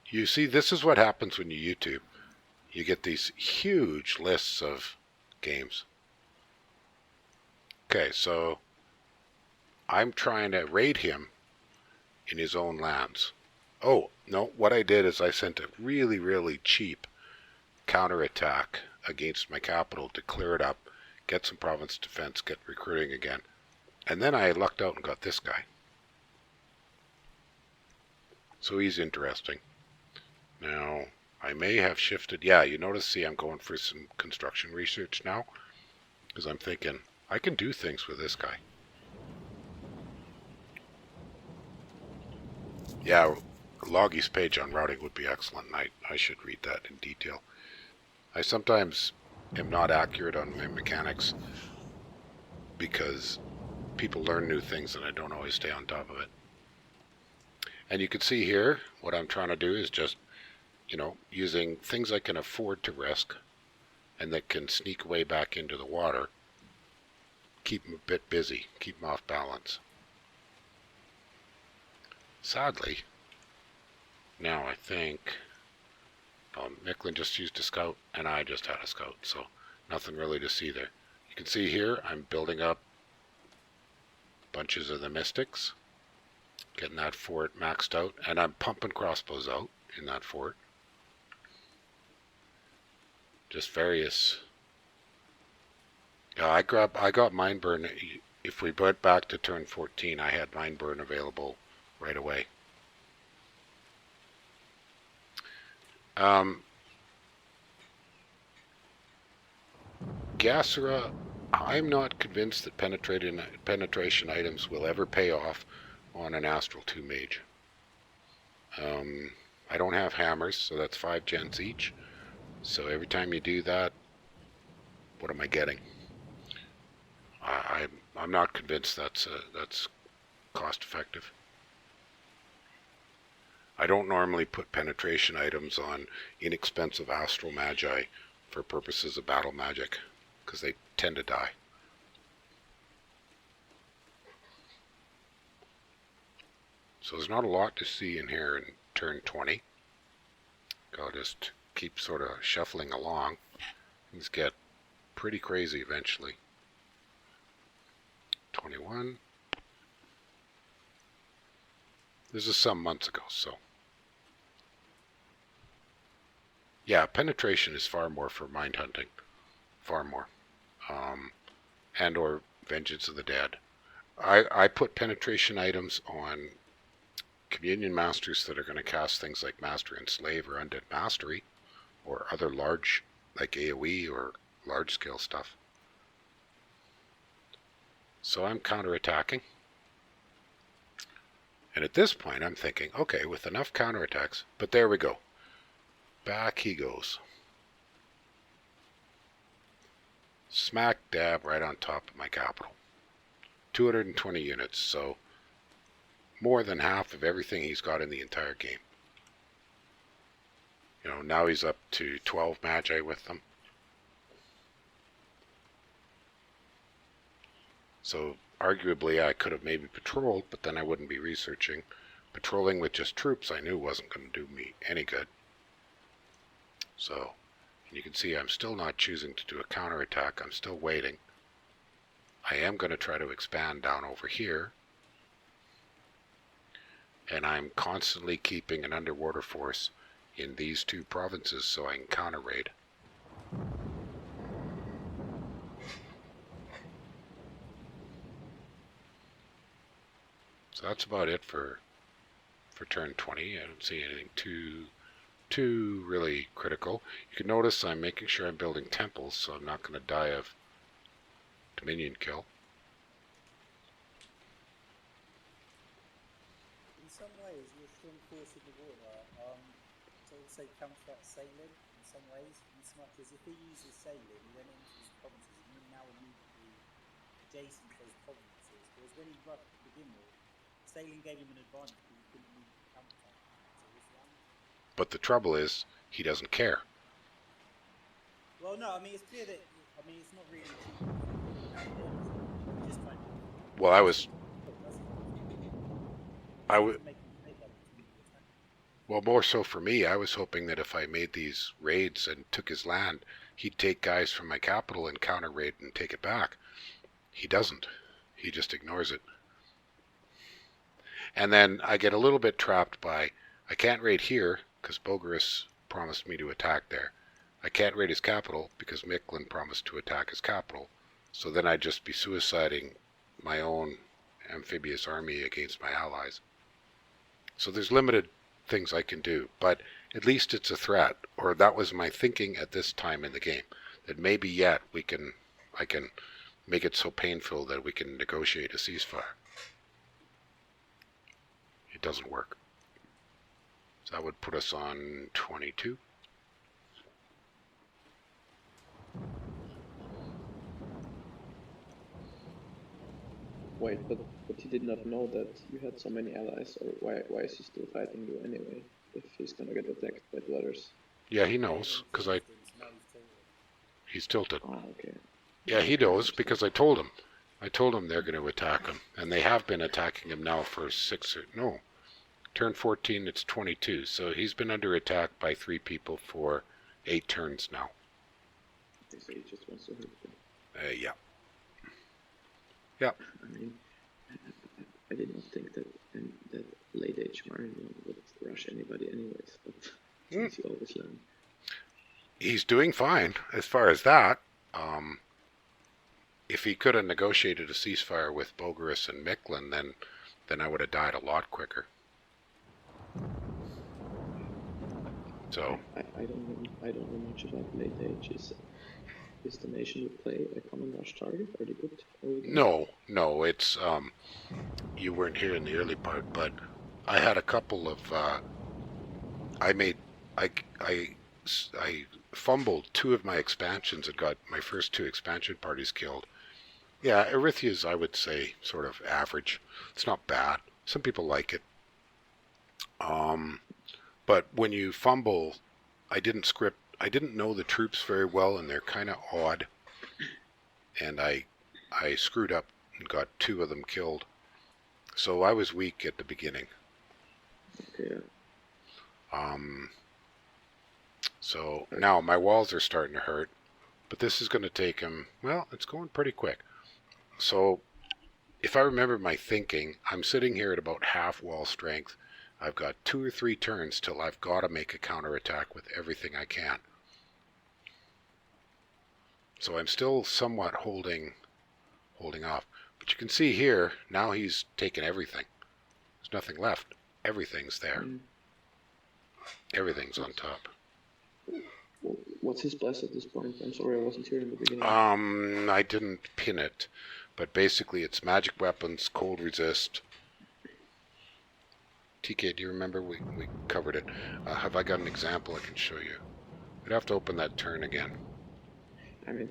You see, this is what happens when you YouTube. You get these huge lists of games. Okay, so I'm trying to raid him in his own lands. Oh, no, what I did is I sent a really, really cheap counterattack against my capital to clear it up, get some province defense, get recruiting again. And then I lucked out and got this guy. So he's interesting. Now, I may have shifted. Yeah, you notice, see, I'm going for some construction research now. Because I'm thinking, I can do things with this guy. Yeah, Loggy's page on routing would be excellent. I should read that in detail. I sometimes am not accurate on my mechanics because people learn new things and I don't always stay on top of it. And you can see here, what I'm trying to do is just, using things I can afford to risk and that can sneak away back into the water, keep them a bit busy, keep them off balance. Sadly, now I think Micklin just used a scout and I just had a scout, so nothing really to see there. You can see here I'm building up bunches of the mystics, getting that fort maxed out, and I'm pumping crossbows out in that fort. Just various. Yeah, I got mind burn. If we went back to turn 14, I had mind burn available right away. Gassera, I'm not convinced that penetration items will ever pay off on an Astral 2 mage. I don't have hammers, so that's 5 gens each. So every time you do that, what am I getting? I'm not convinced that's cost effective. I don't normally put penetration items on inexpensive astral magi for purposes of battle magic, because they tend to die. So there's not a lot to see in here in turn 20. I'll just keep sort of shuffling along. Things get pretty crazy eventually. 21. This is some months ago, so. Yeah, penetration is far more for mind hunting. Far more. And or Vengeance of the Dead. I put penetration items on Communion Masters that are going to cast things like Master and Slave or Undead Mastery, or other large, like AoE or large scale stuff. So I'm counterattacking. And at this point I'm thinking, okay, with enough counterattacks, but there we go. Back he goes. Smack dab right on top of my capital. 220 units, so more than half of everything he's got in the entire game. Now he's up to 12 magi with them. So arguably I could have maybe patrolled, but then I wouldn't be researching. Patrolling with just troops I knew wasn't going to do me any good. So, you can see I'm still not choosing to do a counterattack. I'm still waiting. I am going to try to expand down over here. And I'm constantly keeping an underwater force in these two provinces so I can counter-raid. So that's about it for turn 20. I don't see anything too really critical. You can notice I'm making sure I'm building temples, so I'm not going to die of Dominion kill. In some ways, you're a strong force in the water. So I would say counteract sailing in some ways, in as much as if he uses sailing, he went into his provinces and you're now immediately adjacent to those provinces. Whereas when he rushed to begin with, sailing gave him an advantage because he couldn't move the counterattack. So this one. But the trouble is, he doesn't care. Well, no, I mean, it's clear that, I mean, it's not really cheap. Just trying to. Well, I would. Well, more so for me, I was hoping that if I made these raids and took his land, he'd take guys from my capital and counter-raid and take it back. He doesn't. He just ignores it. And then I get a little bit trapped by, I can't raid here because Bogarus promised me to attack there. I can't raid his capital because Maerlande promised to attack his capital. So then I'd just be suiciding my own amphibious army against my allies. So there's limited things I can do, but at least it's a threat, or that was my thinking at this time in the game, that maybe yet I can make it so painful that we can negotiate a ceasefire. It doesn't work. So that would put us on 22. Wait, but he did not know that you had so many allies, or why is he still fighting you anyway, if he's gonna get attacked by dwellers? Yeah, he knows, because he's tilted. Oh, okay. Yeah, he knows, because I told him. I told him they're going to attack him, and they have been attacking him now for turn 14, it's 22, so he's been under attack by 3 people for 8 turns now. Okay, so he just wants to hurt you. Yeah. Yeah. I mean, I did not think that late age Maerlande would rush anybody anyways, but since you always learn. He's doing fine as far as that. If he could have negotiated a ceasefire with Bogarus and Maerlande, then I would have died a lot quicker. So I don't know much about late age. Is the nation you play a common rush target? Are they good? No, it's you weren't here in the early part, but I had a couple of I fumbled 2 of my expansions and got my first 2 expansion parties killed. Yeah, Erythia's, I would say, sort of average. It's not bad. Some people like it. But when you fumble, I didn't know the troops very well, and they're kind of odd. And I screwed up and got 2 of them killed. So I was weak at the beginning. Okay. So now my walls are starting to hurt, but this is going to take him, well, it's going pretty quick. So if I remember my thinking, I'm sitting here at about half wall strength. I've got 2 or 3 turns till I've got to make a counterattack with everything I can. So I'm still somewhat holding off. But you can see here, now he's taken everything. There's nothing left. Everything's there. Everything's on top. What's his bless at this point? I'm sorry I wasn't here in the beginning. I didn't pin it, but basically it's magic weapons, cold resist. TK, do you remember? We covered it. Have I got an example I can show you? I'd have to open that turn again. I mean,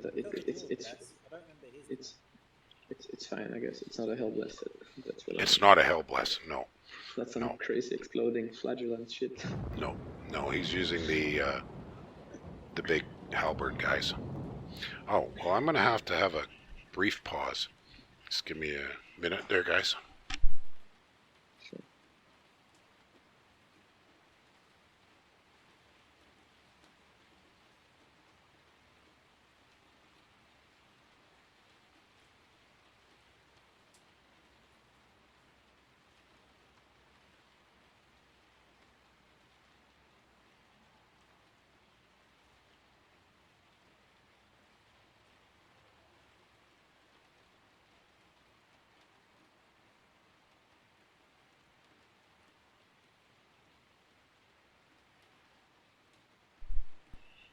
it's fine, I guess. It's not a hell blessed. That's what it's not a hell blessed, no. That's some crazy exploding flagellant shit. No, he's using the big halberd guys. Oh, well, I'm going to have a brief pause. Just give me a minute there, guys. Sure.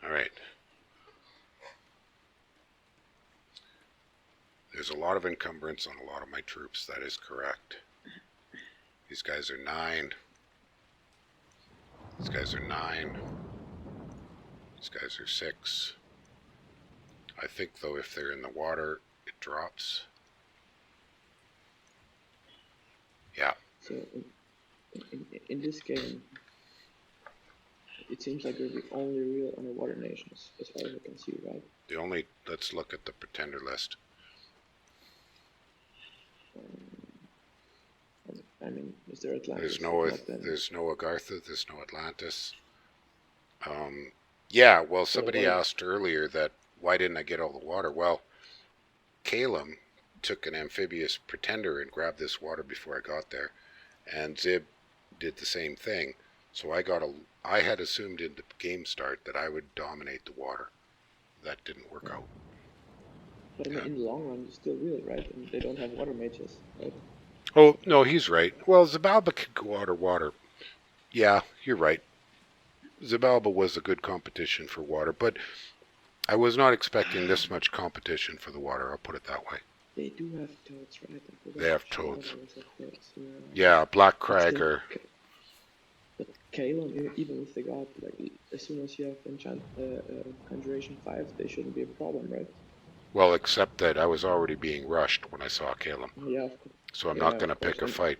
All right. There's a lot of encumbrance on a lot of my troops. That is correct. These guys are 9. These guys are 9. These guys are 6. I think, though, if they're in the water, it drops. Yeah. So in this game, it seems like you're the only real underwater nation, as far as I can see, right? The only, let's look at the pretender list. I mean, is there Atlantis? There's no Agartha, there's no Atlantis. Yeah, well, somebody asked earlier that why didn't I get all the water? Well, Calum took an amphibious pretender and grabbed this water before I got there, and Zib did the same thing. So I had assumed in the game start that I would dominate the water. That didn't work out. But in the long run, you're still real, right? And they don't have water mages, right? Oh, no, he's right. Well, Zabalba could go water. Yeah, you're right. Zabalba was a good competition for water, but I was not expecting this much competition for the water, I'll put it that way. They do have toads, right? They have toads. Yeah. Yeah, Black Cragger. But Calum, even if they got, like, as soon as you have Conjuration 5, they shouldn't be a problem, right? Well, except that I was already being rushed when I saw Calum. Yeah, of course. So I'm not going to pick a fight.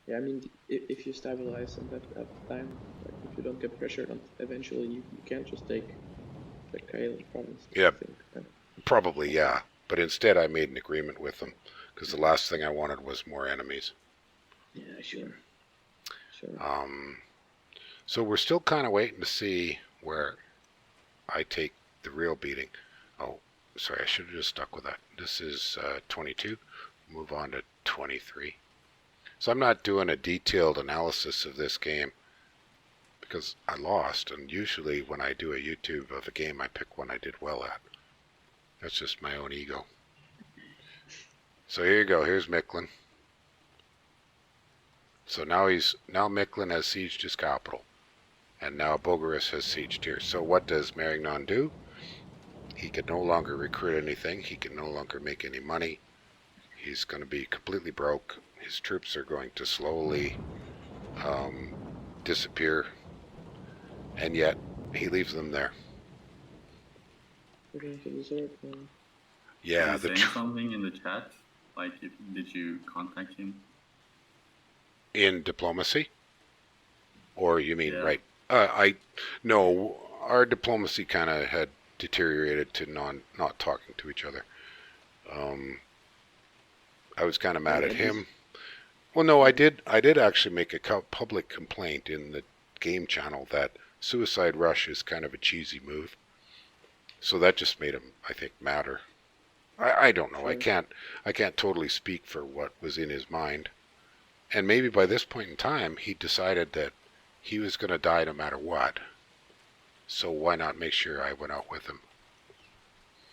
Yeah, I mean, if you stabilize them at the time, like, if you don't get pressured on, eventually you can't just take the Calum province. Yeah, probably, yeah. But instead I made an agreement with them, because the last thing I wanted was more enemies. Yeah, sure. So we're still kind of waiting to see where I take the real beating. Oh, sorry, I should have just stuck with that. This is 22. Move on to 23. So I'm not doing a detailed analysis of this game because I lost, and usually when I do a YouTube of a game, I pick one I did well at. That's just my own ego. So here you go. Here's Micklin. So now Micklin has sieged his capital, and now Bogarus has sieged here. So what does Maerlande do? He can no longer recruit anything. He can no longer make any money. He's going to be completely broke. His troops are going to slowly disappear, and yet he leaves them there. Yeah, Did he say something in the chat? Like, did you contact him? In diplomacy? Or you mean, Yeah. right? No, our diplomacy kind of had deteriorated to not talking to each other. I was kind of mad at him. Well, no, I did actually make a public complaint in the game channel that Suicide Rush is kind of a cheesy move. So that just made him, I think, madder. I don't know. Sure. I can't totally speak for what was in his mind. And maybe by this point in time, he decided that he was going to die no matter what. So why not make sure I went out with him?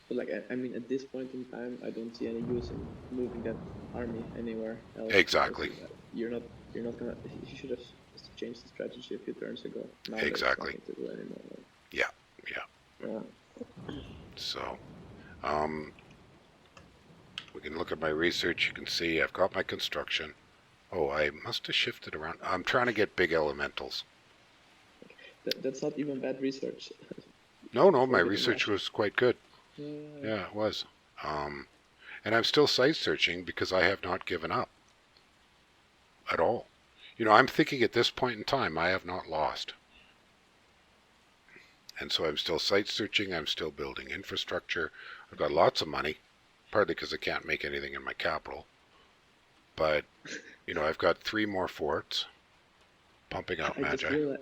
But, like, I mean, at this point in time, I don't see any use in moving that army anywhere else. Exactly. You're not gonna. You should have just changed the strategy a few turns ago. Now Exactly. there's nothing to do anymore. Like, Yeah. yeah. So, we can look at my research. You can see I've got my construction. Oh, I must have shifted around. I'm trying to get big elementals. That's not even bad research. No, my research was quite good. Yeah. Yeah, it was. And I'm still site searching because I have not given up at all. You know, I'm thinking at this point in time, I have not lost. And so I'm still site searching. I'm still building infrastructure. I've got lots of money. partly because I can't make anything in my capital. But, I've got 3 more forts pumping out I just magi. realized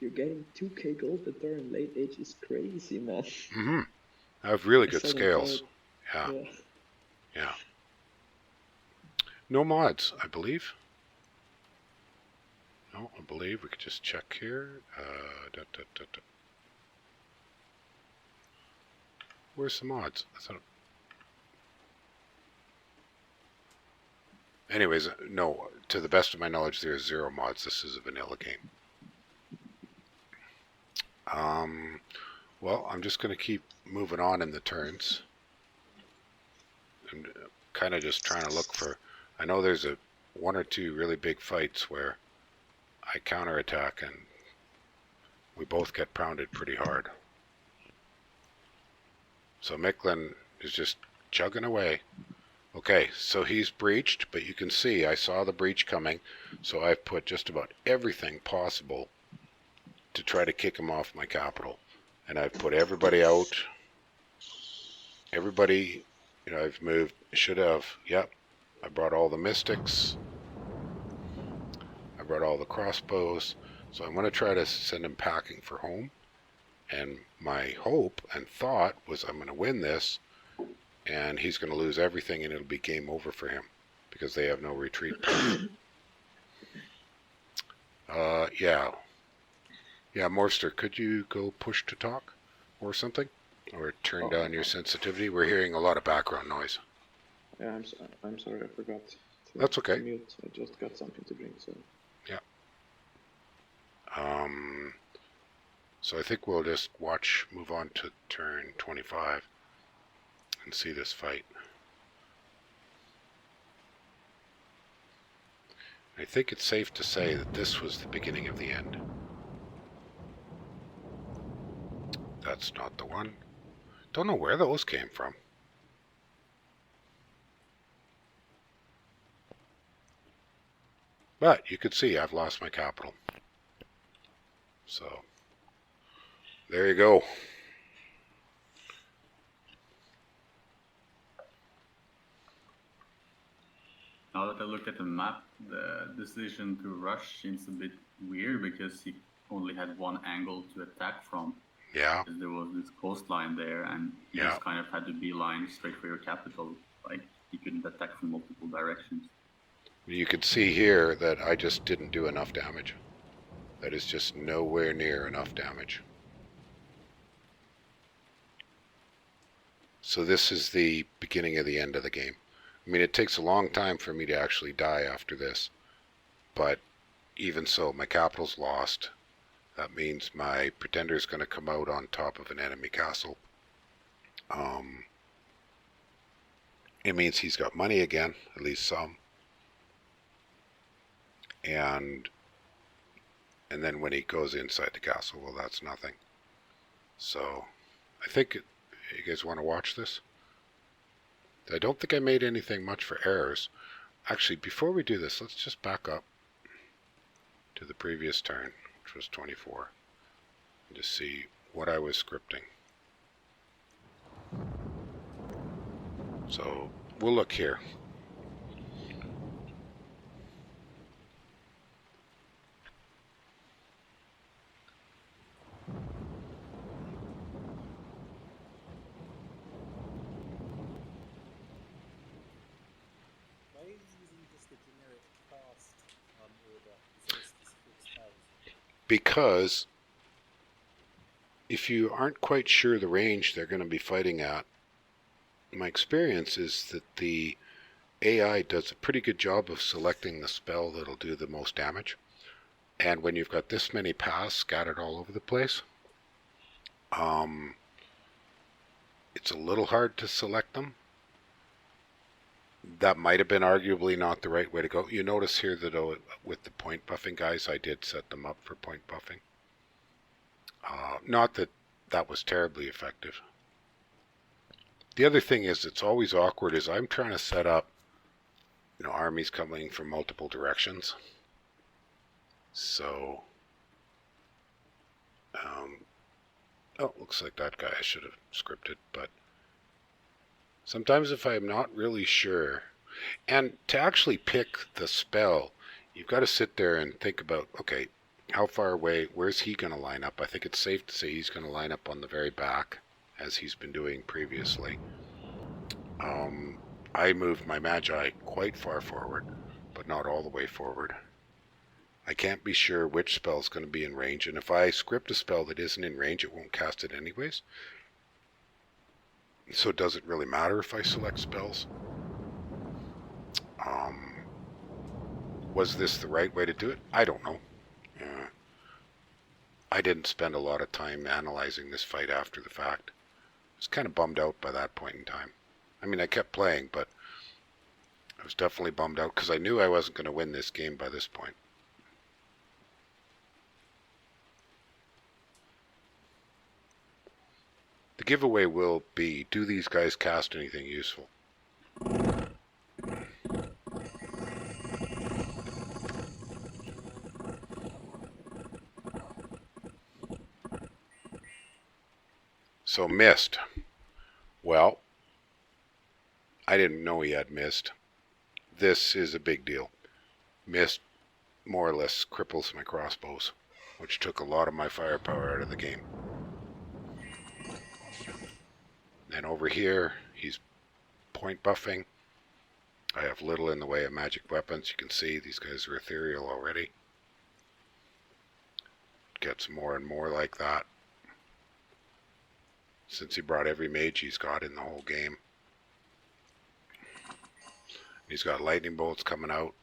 you're getting 2k gold per turn late age is crazy, man. Mm-hmm. I have really I good saw them scales. fight. Yeah, Yeah. yeah. No mods, I believe. No, I believe we could just check here. Where's the mods? Anyways, no, to the best of my knowledge, there's 0 mods. This is a vanilla game. Well, I'm just going to keep moving on in the turns. I'm kind of just trying to look for... I know there's 1 or 2 really big fights where I counterattack and we both get pounded pretty hard. So Micklin is just chugging away. Okay, so he's breached, but you can see I saw the breach coming, so I've put just about everything possible to try to kick him off my capital. And I've put everybody out. Everybody, I've moved, should have, yep. I brought all the mystics. I brought all the crossbows. So I'm going to try to send him packing for home. And my hope and thought was I'm going to win this, and he's going to lose everything, and it'll be game over for him because they have no retreat path. Yeah. Yeah, Morster, could you go push to talk or something? Or turn down your sensitivity? We're hearing a lot of background noise. Yeah, I'm sorry, I forgot That's okay. to mute. I just got something to drink, so. Yeah. So I think we'll just move on to turn 25 and see this fight. I think it's safe to say that this was the beginning of the end. That's not the one. Don't know where those came from. But you could see I've lost my capital. So, there you go. Now that I look at the map, the decision to rush seems a bit weird because he only had 1 angle to attack from. Yeah. Because there was this coastline there, and he just kind of had to beeline straight for your capital. Like, he couldn't attack from multiple directions. You can see here that I just didn't do enough damage. That is just nowhere near enough damage. So this is the beginning of the end of the game. I mean, it takes a long time for me to actually die after this. But even so, my capital's lost. That means my pretender's going to come out on top of an enemy castle. It means he's got money again, at least some. And then when he goes inside the castle, well, that's nothing. So I think you guys want to watch this? I don't think I made anything much for errors. Actually, before we do this, let's just back up to the previous turn, which was 24, and just see what I was scripting. So we'll look here. Why are you using just the generic cast order instead of specific spells? Because if you aren't quite sure the range they're going to be fighting at, my experience is that the AI does a pretty good job of selecting the spell that'll do the most damage. And when you've got this many paths scattered all over the place, it's a little hard to select them. That might have been arguably not the right way to go. You notice here that with the point buffing guys, I did set them up for point buffing. Not that that was terribly effective. The other thing is, it's always awkward, is I'm trying to set up, armies coming from multiple directions. So, looks like that guy I should have scripted, but Sometimes if I'm not really sure, and to actually pick the spell, you've got to sit there and think about, okay, how far away, where's he going to line up? I think it's safe to say he's going to line up on the very back, as he's been doing previously. I moved my Magi quite far forward, but not all the way forward. I can't be sure which spell's going to be in range, and if I script a spell that isn't in range, it won't cast it anyways. So does it really matter if I select spells? Was this the right way to do it? I don't know. I didn't spend a lot of time analyzing this fight after the fact. I was kind of bummed out by that point in time. I mean, I kept playing, but I was definitely bummed out because I knew I wasn't going to win this game by this point. The giveaway will be, do these guys cast anything useful? So mist. Well, I didn't know he had mist. This is a big deal. Mist more or less cripples my crossbows, which took a lot of my firepower out of the game. Then over here, he's point buffing. I have little in the way of magic weapons. You can see these guys are ethereal already. Gets more and more like that, since he brought every mage he's got in the whole game. He's got lightning bolts coming out.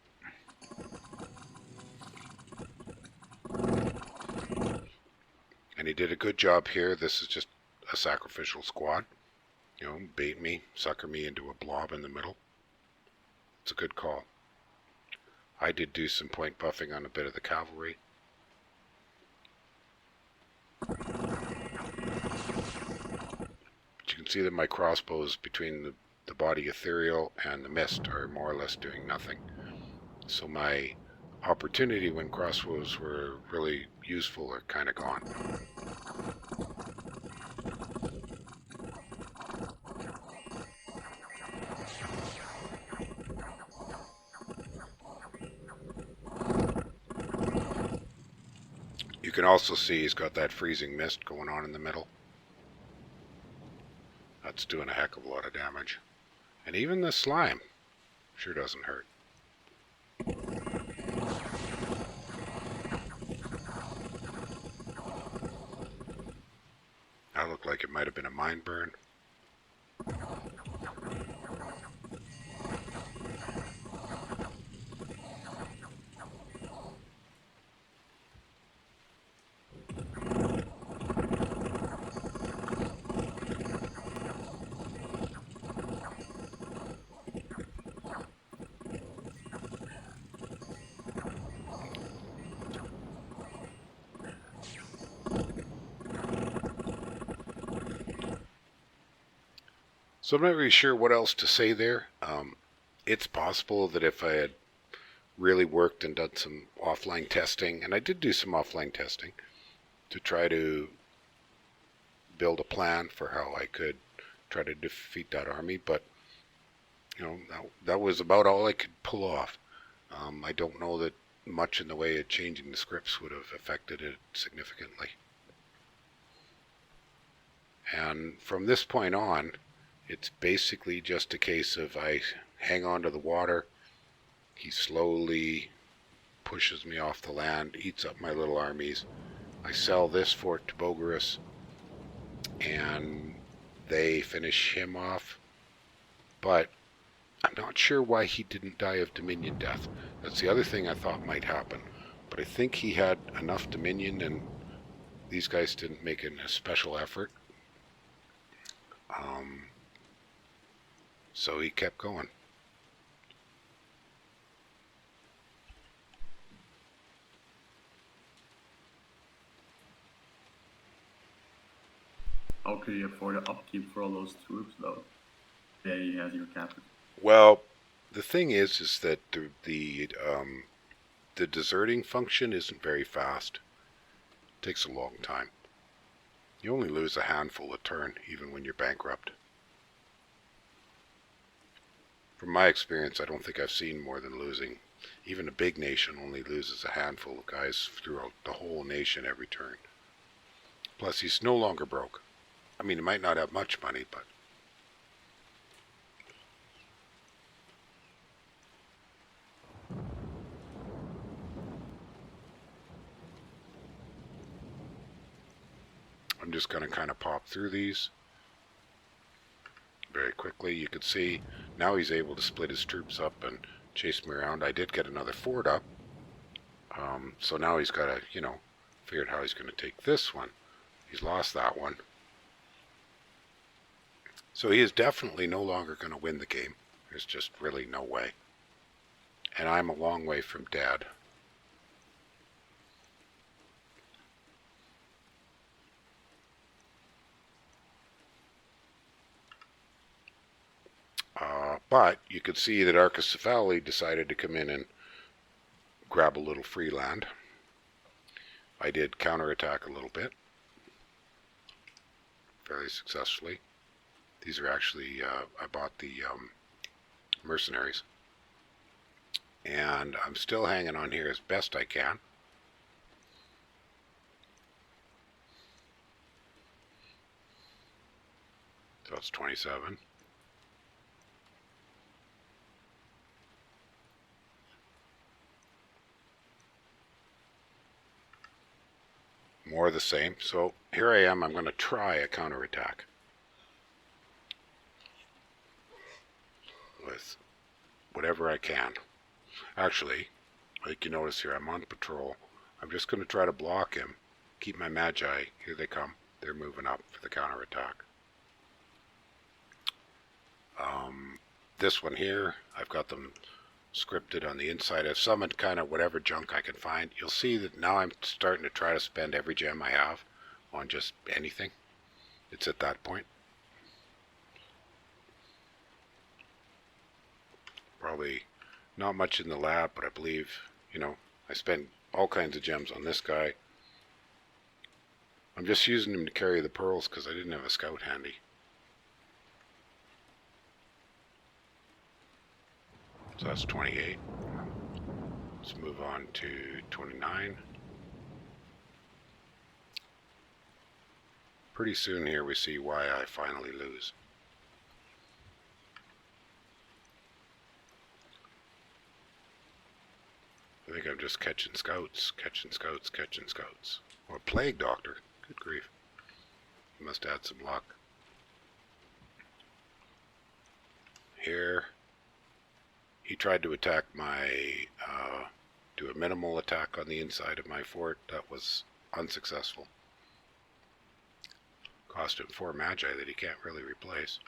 And he did a good job here. This is just a sacrificial squad. You know, bait me, sucker me into a blob in the middle. It's a good call. I did do some point buffing on a bit of the cavalry. But you can see that my crossbows between the body ethereal and the mist are more or less doing nothing. So my opportunity when crossbows were really useful are kind of gone. You can also see he's got that freezing mist going on in the middle. That's doing a heck of a lot of damage. And even the slime sure doesn't hurt. That looked like it might have been a mine burn. So I'm not really sure what else to say there. It's possible that if I had really worked and done some offline testing, and I did do some offline testing to try to build a plan for how I could try to defeat that army, but you know, that was about all I could pull off. I don't know that much in the way of changing the scripts would have affected it significantly. And from this point on, it's basically just a case of I hang on to the water. He slowly pushes me off the land, eats up my little armies. I sell this fort to Bogarus, and they finish him off. But I'm not sure why he didn't die of Dominion death. That's the other thing I thought might happen. But I think he had enough Dominion, and these guys didn't make a special effort. So he kept going. How could you afford the upkeep for all those troops, though? Yeah, he has your capital. Well, the thing is that the deserting function isn't very fast. It takes a long time. You only lose a handful a turn, even when you're bankrupt. From my experience, I don't think I've seen more than losing. Even a big nation only loses a handful of guys throughout the whole nation every turn. Plus, he's no longer broke. I mean, he might not have much money, but... I'm just going to kind of pop through these very quickly. You can see now he's able to split his troops up and chase me around. I did get another fort up. So now he's got to, you know, figure out how he's going to take this one. He's lost that one. So he is definitely no longer going to win the game. There's just really no way. And I'm a long way from dead. But you could see that Arcacephaly decided to come in and grab a little free land. I did counterattack a little bit, fairly successfully. These are actually, I bought the mercenaries. And I'm still hanging on here as best I can. So it's 27. More of the same. So here I am. I'm going to try a counterattack with whatever I can. Actually, like you notice here, I'm on patrol. I'm just going to try to block him. Keep my magi. Here they come. They're moving up for the counterattack. This one here, I've got them scripted on the inside. I've summoned kind of whatever junk I can find. You'll see that now I'm starting to try to spend every gem I have on just anything. It's at that point. Probably not much in the lab, but I believe, you know, I spent all kinds of gems on this guy. I'm just using him to carry the pearls because I didn't have a scout handy. So that's 28. Let's move on to 29. Pretty soon here we see why I finally lose. I think I'm just catching scouts. Or a plague doctor. Good grief. He must have had some luck. Here. He tried to attack do a minimal attack on the inside of my fort. That was unsuccessful. Cost him 4 magi that he can't really replace.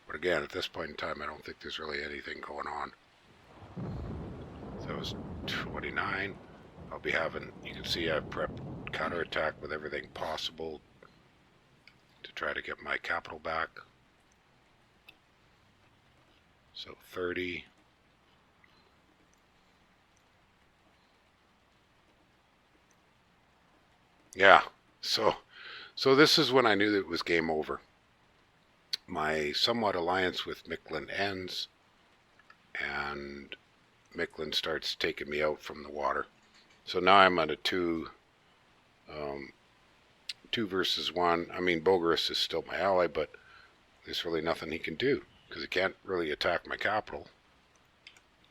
But again, at this point in time, I don't think there's really anything going on. So that was 29. I'll be having, you can see I've prepped counterattack with everything possible to try to get my capital back. So 30. Yeah, so this is when I knew that it was game over. My somewhat alliance with Maerlande ends, and Maerlande starts taking me out from the water. So now I'm at a 2 versus 1. I mean, Bogarus is still my ally, but there's really nothing he can do, because he can't really attack my capital.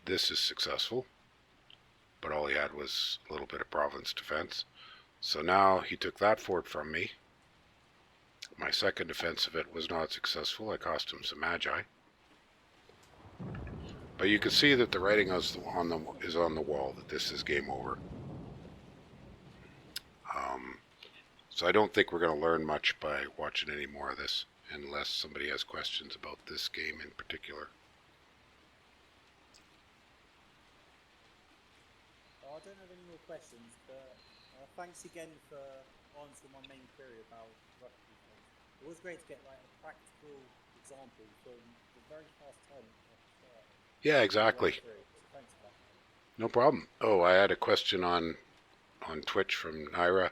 This is successful, but all he had was a little bit of province defense. So now he took that fort from me. My second defense of it was not successful. I cost him some magi. But you can see that the writing is on the wall, that this is game over. So I don't think we're going to learn much by watching any more of this, unless somebody has questions about this game in particular. I don't have any more questions, but thanks again for answering my main query about rush defense. It was great to get like a practical example from the very first time. Yeah, exactly. So thanks for that. No problem. Oh, I had a question on Twitch from Naira.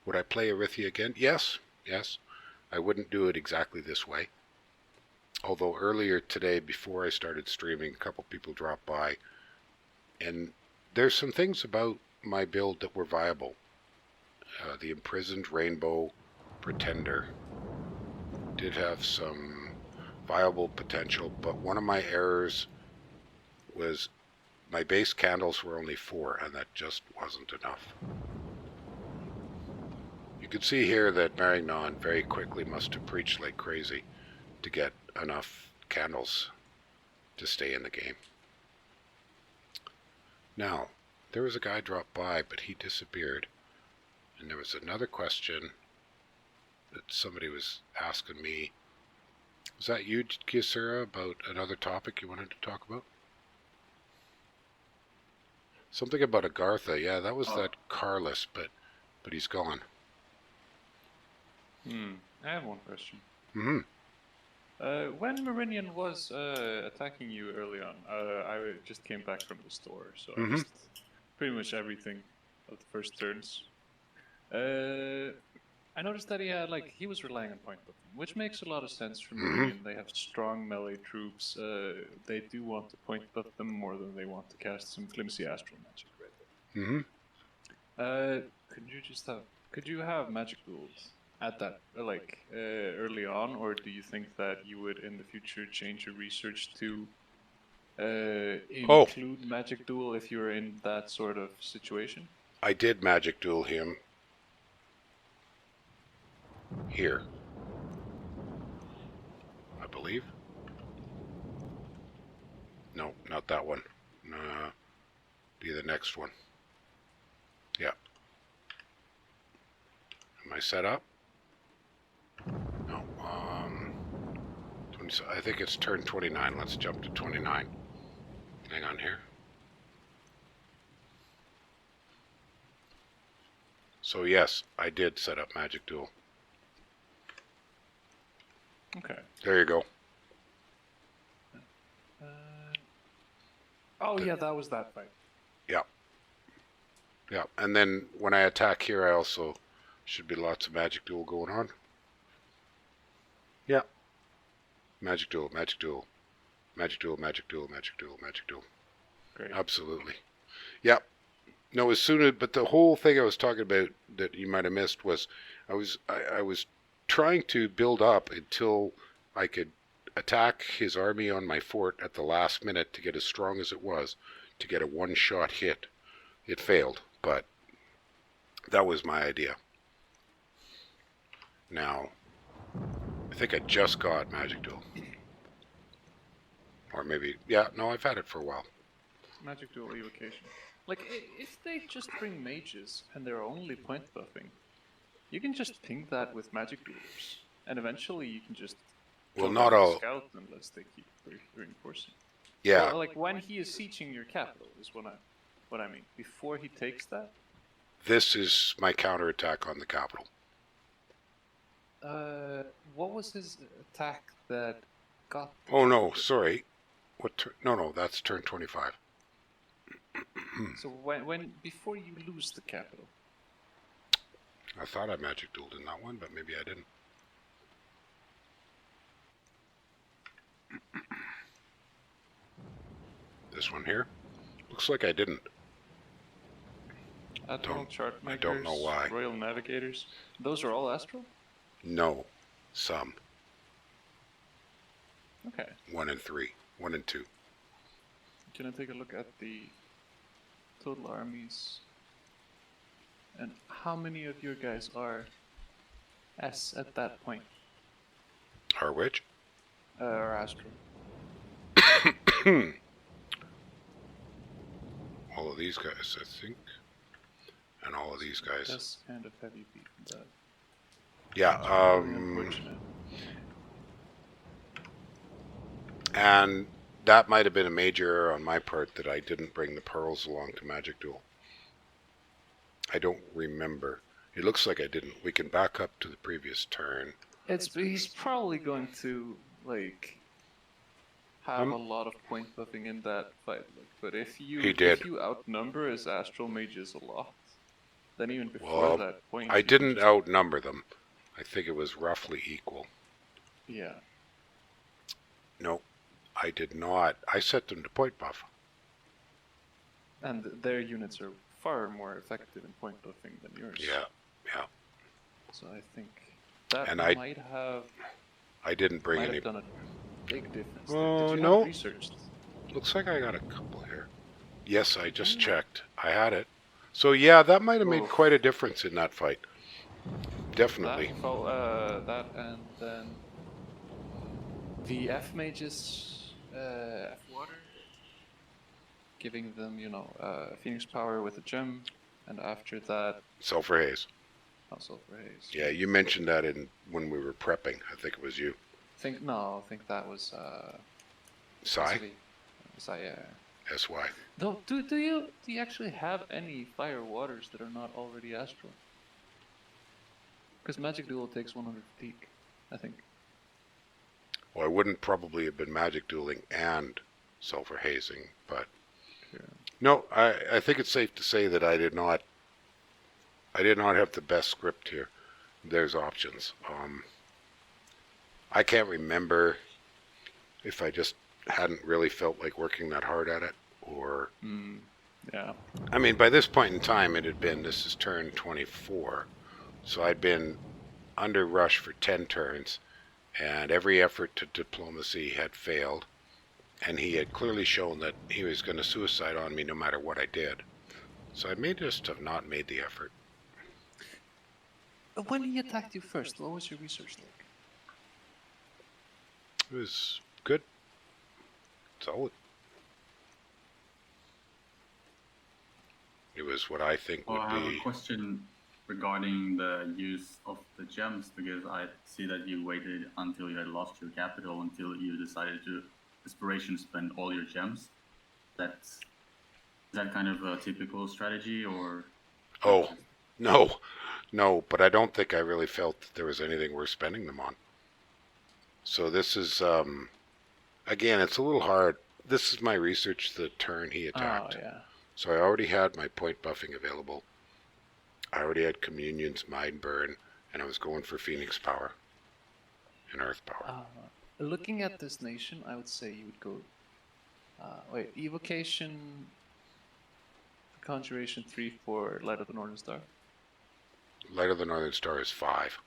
Would I play Arithia again? Yes. I wouldn't do it exactly this way. Although earlier today, before I started streaming, a couple people dropped by, and there's some things about my build that were viable. The Imprisoned Rainbow Pretender did have some viable potential, but one of my errors was my base candles were only 4, and that just wasn't enough. You can see here that Maerlande very quickly must have preached like crazy to get enough candles to stay in the game. Now, there was a guy dropped by, but he disappeared. And there was another question that somebody was asking me. Was that you, Gisera, about another topic you wanted to talk about? Something about Agartha. Yeah, that was that Carlos, but he's gone. I have one question. Mm-hmm. When Meridian was attacking you early on, I just came back from the store, so I missed pretty much everything of the first turns. I noticed that he was relying on point buffing, which makes a lot of sense for Meridian. They have strong melee troops. They do want to point buff them more than they want to cast some flimsy astral magic right there. Could you have magic duels at that early on, or do you think that you would in the future change your research to include magic duel if you're in that sort of situation? I did magic duel him here, I believe. No, not that one. Be the next one. Yeah. Am I set up? No. 20, I think it's turn 29. Let's jump to 29. Hang on here. So yes, I did set up magic duel. Okay. There you go. Yeah, that was that fight. Yeah. Yeah, and then when I attack here, I also should be lots of magic duel going on. Yeah. Magic duel, magic duel. Magic duel, magic duel, magic duel, magic duel. Great. Absolutely. Yeah. No, as soon as, but the whole thing I was talking about that you might have missed was I was trying to build up until I could attack his army on my fort at the last minute to get as strong as it was, to get a one-shot hit. It failed, but that was my idea. Now, I think I just got Magic Duel. Or maybe, yeah, no, I've had it for a while. Magic Duel evocation. Like, if they just bring mages and they're only point buffing, you can just ping that with magic duelers, and eventually you can just not all scout unless they keep reinforcing. Yeah. Well, like when he is sieging your capital is what I mean. Before he takes that. This is my counterattack on the capital. What was his attack that got? Oh no, sorry. What? No, that's turn 25. So when before you lose the capital. I thought I magic dueled in that one, but maybe I didn't. This one here? Looks like I didn't. Admiral chart I makers, don't know why. Royal navigators. Those are all astral? No. Some. Okay. 1 and 3. 1 and 2. Can I take a look at the total armies? And how many of your guys are S at that point? Are which? Or astral? All of these guys, I think. And all of these guys. That's kind of heavy beat. That. Yeah, Unfortunate. and that might have been a major error on my part that I didn't bring the pearls along to Magic Duel. I don't remember. It looks like I didn't. We can back up to the previous turn. He's probably going to like have a lot of point buffing in that fight. Like, but if you outnumber his astral mages a lot, then even before that point, I didn't outnumber them. I think it was roughly equal. Yeah. No, I did not. I set them to point buff. And their units are far more effective in point buffing than yours. Yeah, yeah. So I think that And I might have didn't bring any. done a big difference. Oh, Did you no. have researched? Looks like I got a couple here. Yes, I just checked. I had it. So yeah, that might have made Oof. quite a difference in that fight. Definitely. That and then the F mages, F water, giving them, Phoenix power with a gem, and after that, Sulfur haze. Sulfur haze. Yeah, you mentioned that when we were prepping. I think it was you. I think that was Psy? Psy, yeah. SY. Though, do you actually have any fire waters that are not already astral? Because Magic Duel takes 100 fatigue, I think. Well, I wouldn't probably have been magic dueling and sulfur hazing, but Sure. no, I think it's safe to say that I did not have the best script here. There's options. I can't remember if I just hadn't really felt like working that hard at it, or Yeah. I mean, by this point in time, this is turn 24, so I'd been under rush for 10 turns, and every effort to diplomacy had failed, and he had clearly shown that he was going to suicide on me no matter what I did. So I may just have not made the effort. When he attacked you first, what was your research like? It was good. Solid. It was what I think would I have be... a question regarding the use of the gems, because I see that you waited until you had lost your capital until you decided to desperation spend all your gems. Is that kind of a typical strategy, or? Oh, no, but I don't think I really felt that there was anything worth spending them on. So this is, again, it's a little hard. This is my research the turn he attacked. Oh, yeah. So I already had my point buffing available. I already had Communion's Mind Burn, and I was going for Phoenix Power and Earth Power. Looking at this nation, I would say you would go... Evocation... Conjuration 3 for Light of the Northern Star. Light of the Northern Star is 5.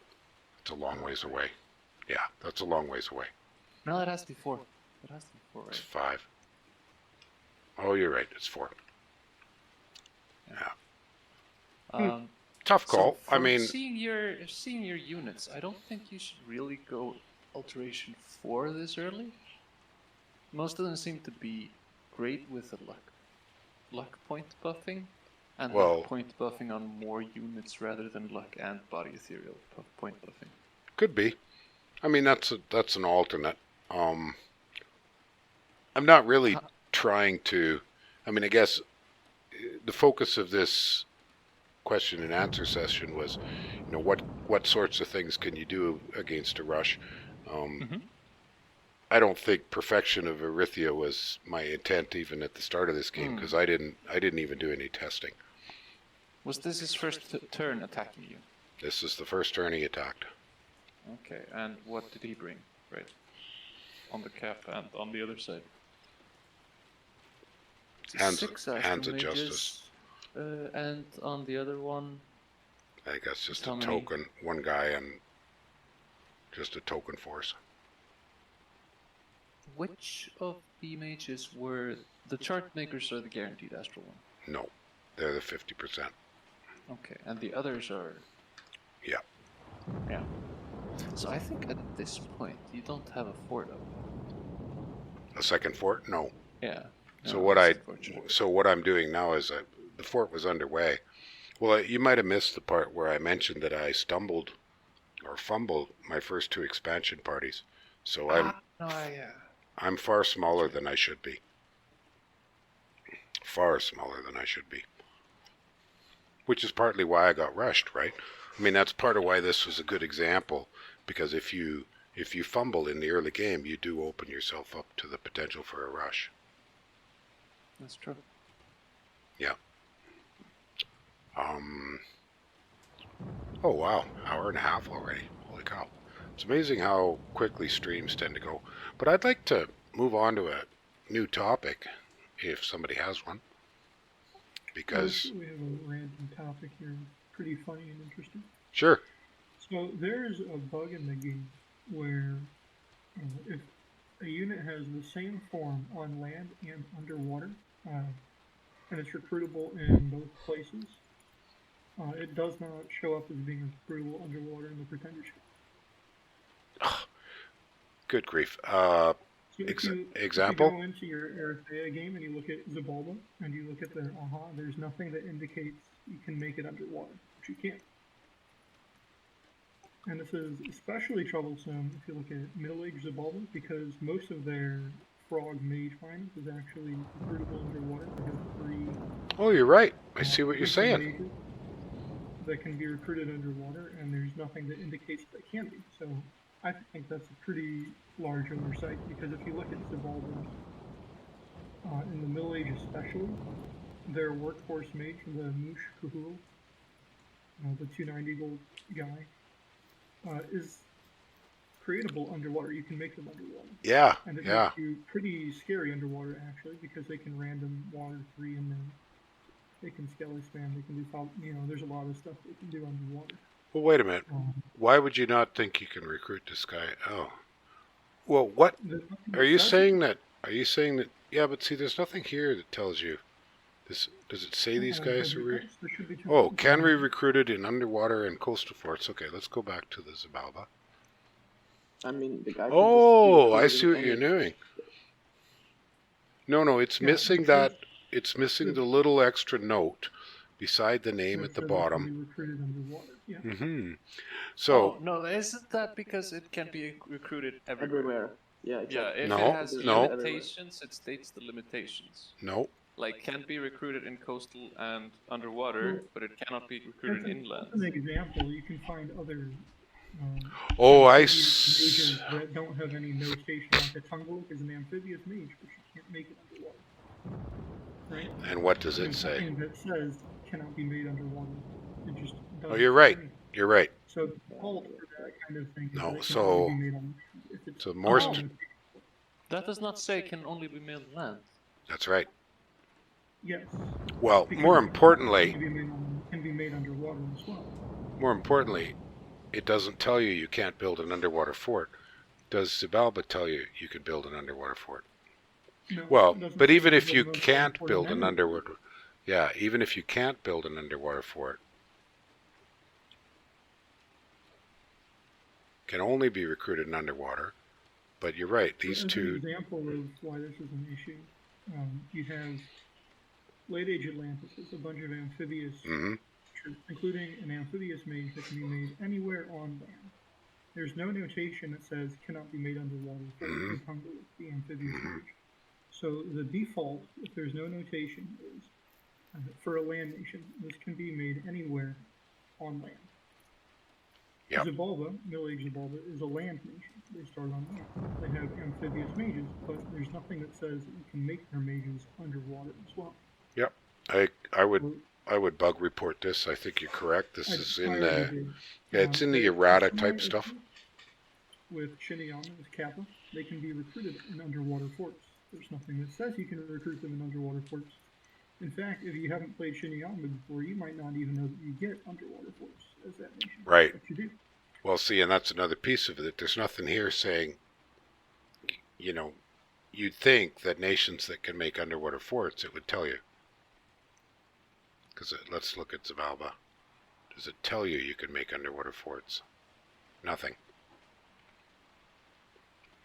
It's a long ways away. Yeah, that's a long ways away. No, it has to be 4. It has to be 4, It's right? 5. Oh, you're right. It's 4. Yeah. Tough call. So I mean, seeing your units, I don't think you should really go Alteration 4 this early. Most of them seem to be great with the luck point buffing, and Well- luck point buffing on more units rather than luck and body ethereal point buffing. could be. I mean, that's an alternate. I'm not really trying to. I mean, I guess the focus of this question and answer session was, what sorts of things can you do against a rush? I don't think perfection of Erythia was my intent even at the start of this game, because I didn't even do any testing. Was this his first turn attacking you? This is the first turn he attacked. Okay, and what did he bring? Right. On the cap and on the other side. Hands 6 of Astral Justice. Mages, and on the other one, I think that's just How a many? token, one guy and just a token force. which of the mages were the chart makers or the guaranteed astral one? No, they're the 50%. Okay, and the others are... Yeah. Yeah. So I think at this point, you don't have a fort up. A second fort? No. Yeah. So no, what that's unfortunate. so what I'm doing now is the fort was underway. Well, you might have missed the part where I mentioned that I stumbled or fumbled my first 2 expansion parties. So I'm far smaller than I should be. Far smaller than I should be. Which is partly why I got rushed, right? I mean, that's part of why this was a good example, because if you fumble in the early game, you do open yourself up to the potential for a rush. That's true. Yeah. Oh wow, hour and a half already. Holy cow. It's amazing how quickly streams tend to go. But I'd like to move on to a new topic, if somebody has one. Because, we have a random topic here, pretty funny and interesting. sure. So there's a bug in the game where if a unit has the same form on land and underwater, and it's recruitable in both places, it does not show up as being recruitable underwater in the pretender ship. Good grief. So if you Example? go into your Eritrea game and you look at Zabalba and you look at their there's nothing that indicates you can make it underwater, which you can't. And this is especially troublesome if you look at middle-aged Zabalba, because most of their frog mage finds is actually recruitable underwater. They have 3. Oh, you're right. I see what you're saying. mages that can be recruited underwater, and there's nothing that indicates they can be. So I think that's a pretty large oversight, because if you look at Zabalba, in the Middle Age especially, their workforce mage, the Moosh Kuhul, the 290 gold guy, is creatable underwater. You can make them underwater. Yeah, And it yeah. makes you pretty scary underwater, actually, because they can random water 3 and then they can skelly spam, they can do, there's a lot of stuff they can do underwater. Well, wait a minute. Why would you not think you can recruit this guy? Oh. Well, what? Are you saying that? Yeah, but see, there's nothing here that tells you. Does it say these guys are... Oh, can be recruited in underwater and coastal forts. Okay, let's go back to the Zabalba. I mean, the guy. Oh, I see what you're doing. No, it's missing that. It's missing the little extra note beside the name at the bottom. Yeah. Mm-hmm. So. Oh, no, isn't that because it can be recruited everywhere? Yeah, exactly. If No, it has no. limitations, it states the limitations. No. Like, can be recruited in coastal and underwater, but it cannot be recruited inland. As an example, you can find other mages that don't have any notation, like a Tunglook is an amphibious mage, but you can't make it underwater. Right? And what does it There's say? nothing that says cannot be made underwater. It just does. Oh, you're right. You're right. So the default for that kind of thing is No, that it can so- only be made on if it's so more That does not say can only be made on land. That's right. yes. Well, Because more it importantly, can be made underwater as well. it doesn't tell you you can't build an underwater fort. Does Zabalba tell you you can build an underwater fort? No, Well, it doesn't but say even you if can you build can't fort build in an any- underwater, yeah, even if you can't build an underwater fort, can only be recruited in underwater. But you're right; these As two. an example of why this is an issue, you have late age Atlantis. It's a bunch of amphibious Mm-hmm. troops, including an amphibious mage that can be made anywhere on land. There's no notation that says cannot be made underwater for the amphibious mage. So the default, if there's no notation, is for a land nation, this can be made anywhere on land. Yep. Zabalba, middle-aged Zabalba, is a land nation. They start on land. They have amphibious mages, but there's nothing that says that you can make their mages underwater as well. Yep. I would bug report this. I think you're correct. This is in the. Yeah, it's in the errata type stuff. With Shinigami's Kappa, they can be recruited in underwater forts. There's nothing that says you can recruit them in underwater forts. In fact, if you haven't played Shinigami before, you might not even know that you get underwater forts as that nation. Right. But you do. Well, see, and that's another piece of it. There's nothing here saying, you'd think that nations that can make underwater forts, it would tell you. Because let's look at Zabalba. Does it tell you you can make underwater forts? Nothing.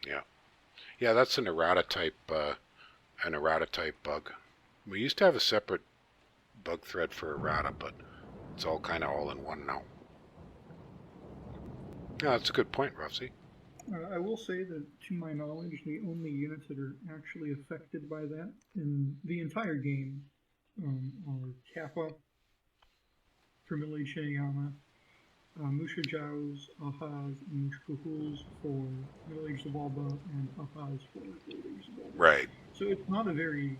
Yeah. Yeah, that's an errata type bug. We used to have a separate bug thread for errata, but it's all kind of all in one now. Yeah, that's a good point, Ruffsy. I will say that, to my knowledge, the only units that are actually affected by that in the entire game are Kappa, for middle-aged Shinigami, Musha Jaos, Ahaz, and Mushkuhuls for middle-aged Zabalba, and Ahaz for late-aged Zabalba. Right. So it's not a very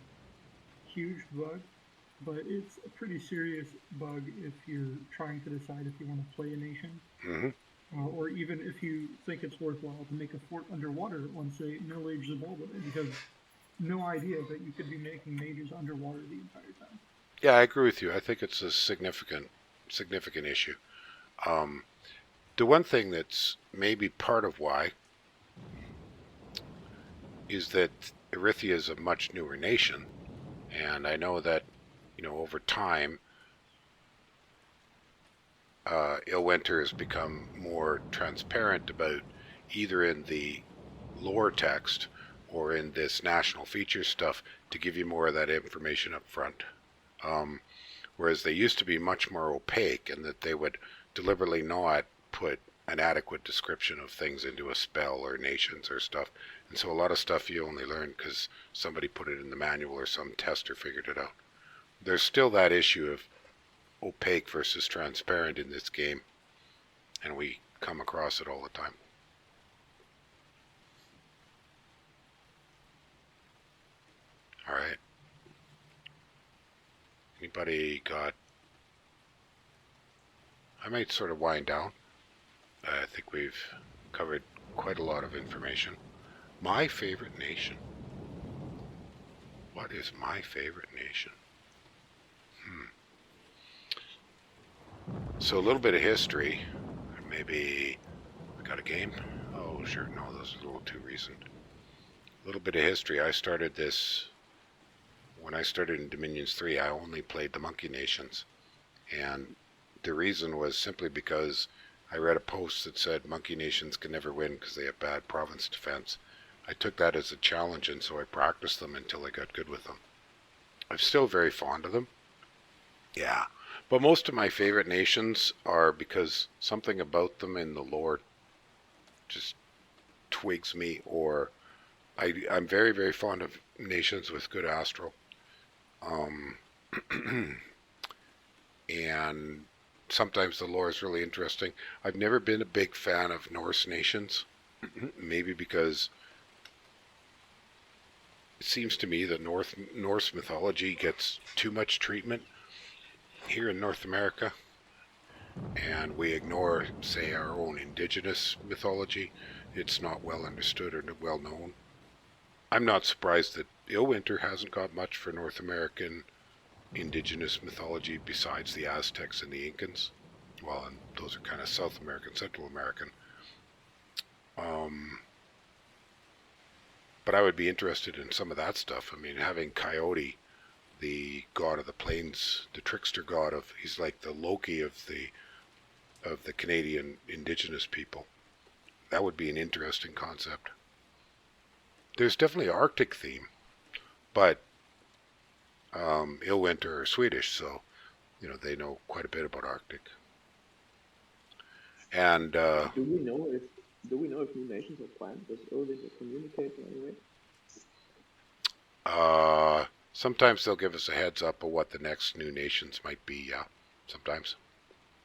huge bug, but it's a pretty serious bug if you're trying to decide if you want to play a nation. Mm-hmm. or even if you think it's worthwhile to make a fort underwater on, say, Middle Age Zimbabwe, because no idea that you could be making mages underwater the entire time. Yeah, I agree with you. I think it's a significant issue. The one thing that's maybe part of why is that Erythia is a much newer nation, and I know that, over time, Ilwinter has become more transparent about, either in the lore text or in this national feature stuff, to give you more of that information up front. Whereas they used to be much more opaque, and that they would deliberately not put an adequate description of things into a spell or nations or stuff. And so a lot of stuff you only learn because somebody put it in the manual or some tester figured it out. There's still that issue of opaque versus transparent in this game, and we come across it all the time. All right. Anybody got... I might sort of wind down. I think we've covered quite a lot of information. My favorite nation. What is my favorite nation? So a little bit of history. Maybe I got a game? Oh, sure. No, those are a little too recent. A little bit of history. I started this... When I started in Dominions 3, I only played the Monkey Nations. And the reason was simply because I read a post that said Monkey Nations can never win because they have bad province defense. I took that as a challenge, and so I practiced them until I got good with them. I'm still very fond of them. Yeah. But most of my favorite nations are because something about them in the lore just twigs me, or I'm very, very fond of nations with good astral. And sometimes the lore is really interesting. I've never been a big fan of Norse nations, maybe because it seems to me that Norse mythology gets too much treatment here in North America, and we ignore, say, our own indigenous mythology. It's not well understood or well known. I'm not surprised that Ilwinter hasn't got much for North American indigenous mythology besides the Aztecs and the Incans. Well, and those are kind of South American, Central American. But I would be interested in some of that stuff. I mean, having Coyote, the god of the plains, the trickster god of, he's like the Loki of the Canadian indigenous people. That would be an interesting concept. There's definitely an Arctic theme, but Ilwinter are Swedish, so they know quite a bit about Arctic. And do we know if new nations are planned? Does Ilwinter communicate in any way? Sometimes they'll give us a heads up of what the next new nations might be. Yeah, sometimes,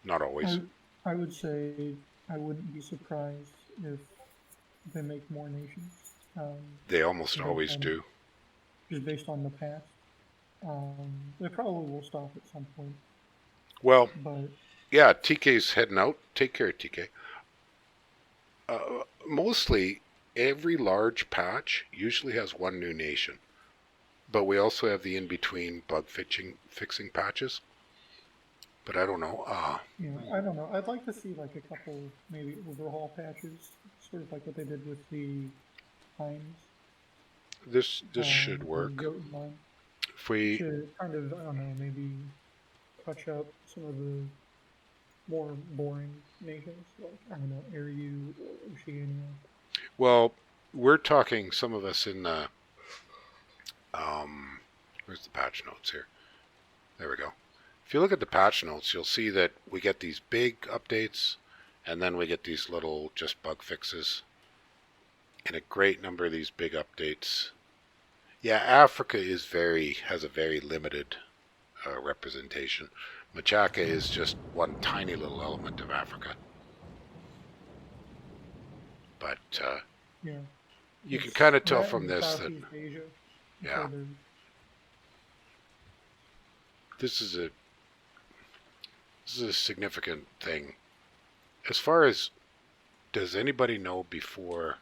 not always. I would say I wouldn't be surprised if they make more nations. They almost always do. Just based on the past. They probably will stop at some point. Well, but yeah, TK's heading out. Take care, TK. Mostly, every large patch usually has one new nation. But we also have the in-between bug fixing patches. But I don't know. Yeah, I don't know. I'd like to see like a couple maybe overhaul patches, sort of like what they did with the Pines. This should work. Goat and Mine. If we to kind of, I don't know, maybe touch up some of the more boring nations, like, I don't know, Ariu or Oceania. Well, we're talking, some of us in the, where's the patch notes here? There we go. If you look at the patch notes, you'll see that we get these big updates, and then we get these little just bug fixes. And a great number of these big updates. Yeah, Africa has a very limited representation. Machaca is just one tiny little element of Africa. But yeah, you can kind of tell from this that Asia, yeah, this is a significant thing. As far as does anybody know before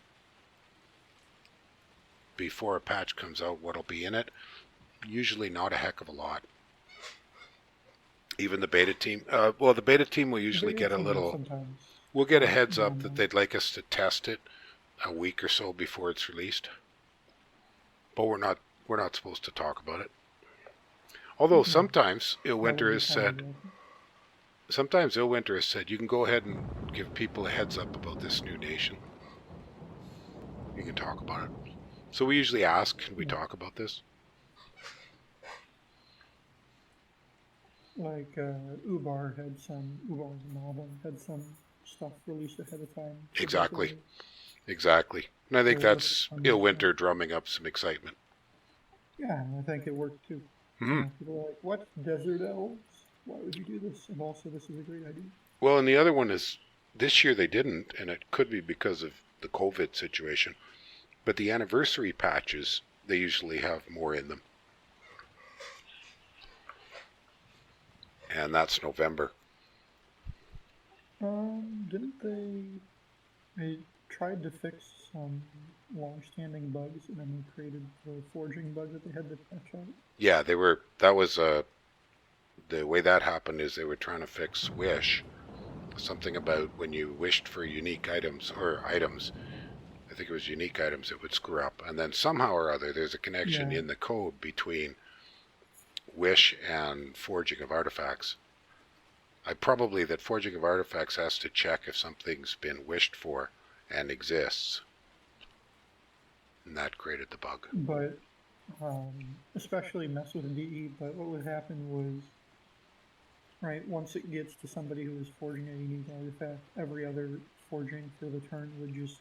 a patch comes out what'll be in it? Usually not a heck of a lot. Even the beta team. Well, the beta team will usually get a little. Sometimes. We'll get a heads up that they'd like us to test it a week or so before it's released. But we're not supposed to talk about it. Although sometimes Illwinter has said. Sometimes Illwinter has said you can go ahead and give people a heads up about this new nation. You can talk about it. So we usually ask, can we talk about this? Like Ubar's novel had some stuff released ahead of time. Exactly. Exactly. And I think that's Illwinter drumming up some excitement. Yeah, and I think it worked too. Mm-hmm. People are like, what? Desert elves? Why would you do this? And also, this is a great idea. Well, and the other one is, this year they didn't, and it could be because of the COVID situation, but the anniversary patches, they usually have more in them. And that's November. Didn't they tried to fix some long-standing bugs, and then they created the forging bug that they had to patch out? Yeah, the way that happened is they were trying to fix Wish. Something about when you wished for unique items, I think it was unique items, it would screw up. And then somehow or other, there's a connection in the code between Wish and forging of artifacts. That forging of artifacts has to check if something's been wished for and exists. And that created the bug. But, especially mess with DE, but what would happen was, right, once it gets to somebody who is forging a unique artifact, every other forging for the turn would just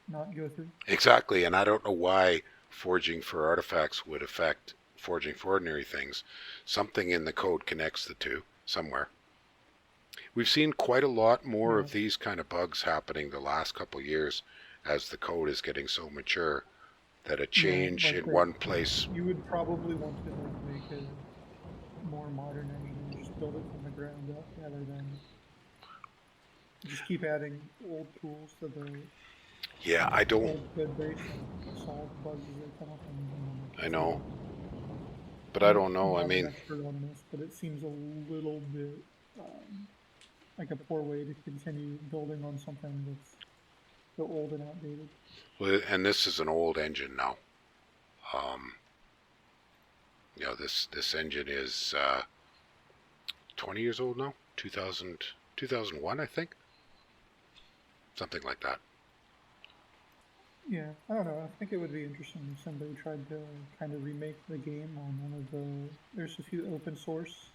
not go through. Exactly, and I don't know why forging for artifacts would affect forging for ordinary things. Something in the code connects the two, somewhere. We've seen quite a lot more of these kind of bugs happening the last couple of years as the code is getting so mature that a change in one place... You would probably want to make it more modern engine and just build it from the ground up rather than just keep adding old tools to the old code base and solve bugs as they come up. I know. But I don't know, I mean... On this, but it seems a little bit like a poor way to continue building on something that's so old and outdated. Well, and this is an old engine now. This engine is 20 years old now? 2001, I think? Something like that. Yeah, I don't know. I think it would be interesting if somebody tried to kind of remake the game on one of the... There's a few open source,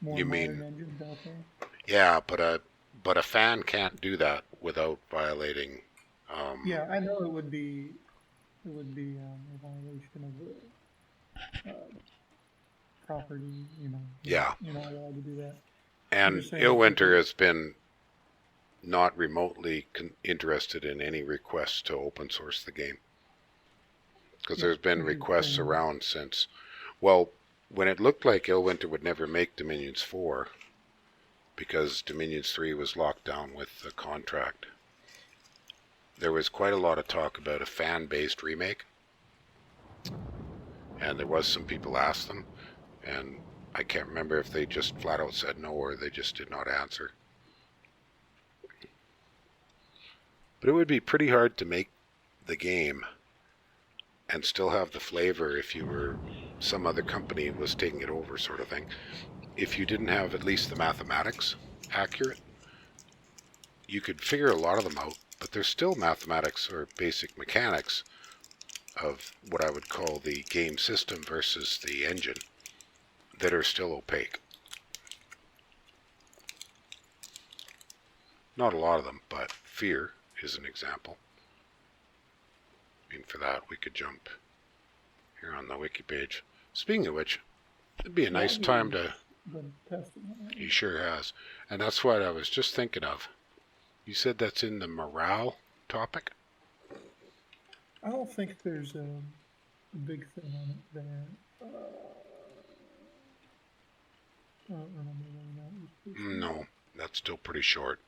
more modern engines out there. Yeah, but a fan can't do that without violating... yeah, I know it would be a violation of the property, Yeah. You're not allowed to do that. And Illwinter has been not remotely interested in any requests to open source the game. Because there's been requests around since... Well, when it looked like Illwinter would never make Dominions 4, because Dominions 3 was locked down with the contract, there was quite a lot of talk about a fan-based remake. And there was some people asked them, and I can't remember if they just flat out said no or they just did not answer. But it would be pretty hard to make the game and still have the flavor if you were some other company was taking it over, sort of thing. If you didn't have at least the mathematics accurate, you could figure a lot of them out, but there's still mathematics or basic mechanics of what I would call the game system versus the engine that are still opaque. Not a lot of them, but Fear is an example. I mean, for that, we could jump here on the wiki page. Speaking of which, it'd be a nice time to... He sure has. And that's what I was just thinking of. You said that's in the morale topic? I don't think there's a big thing on it there. I don't remember when that was. No, that's still pretty short.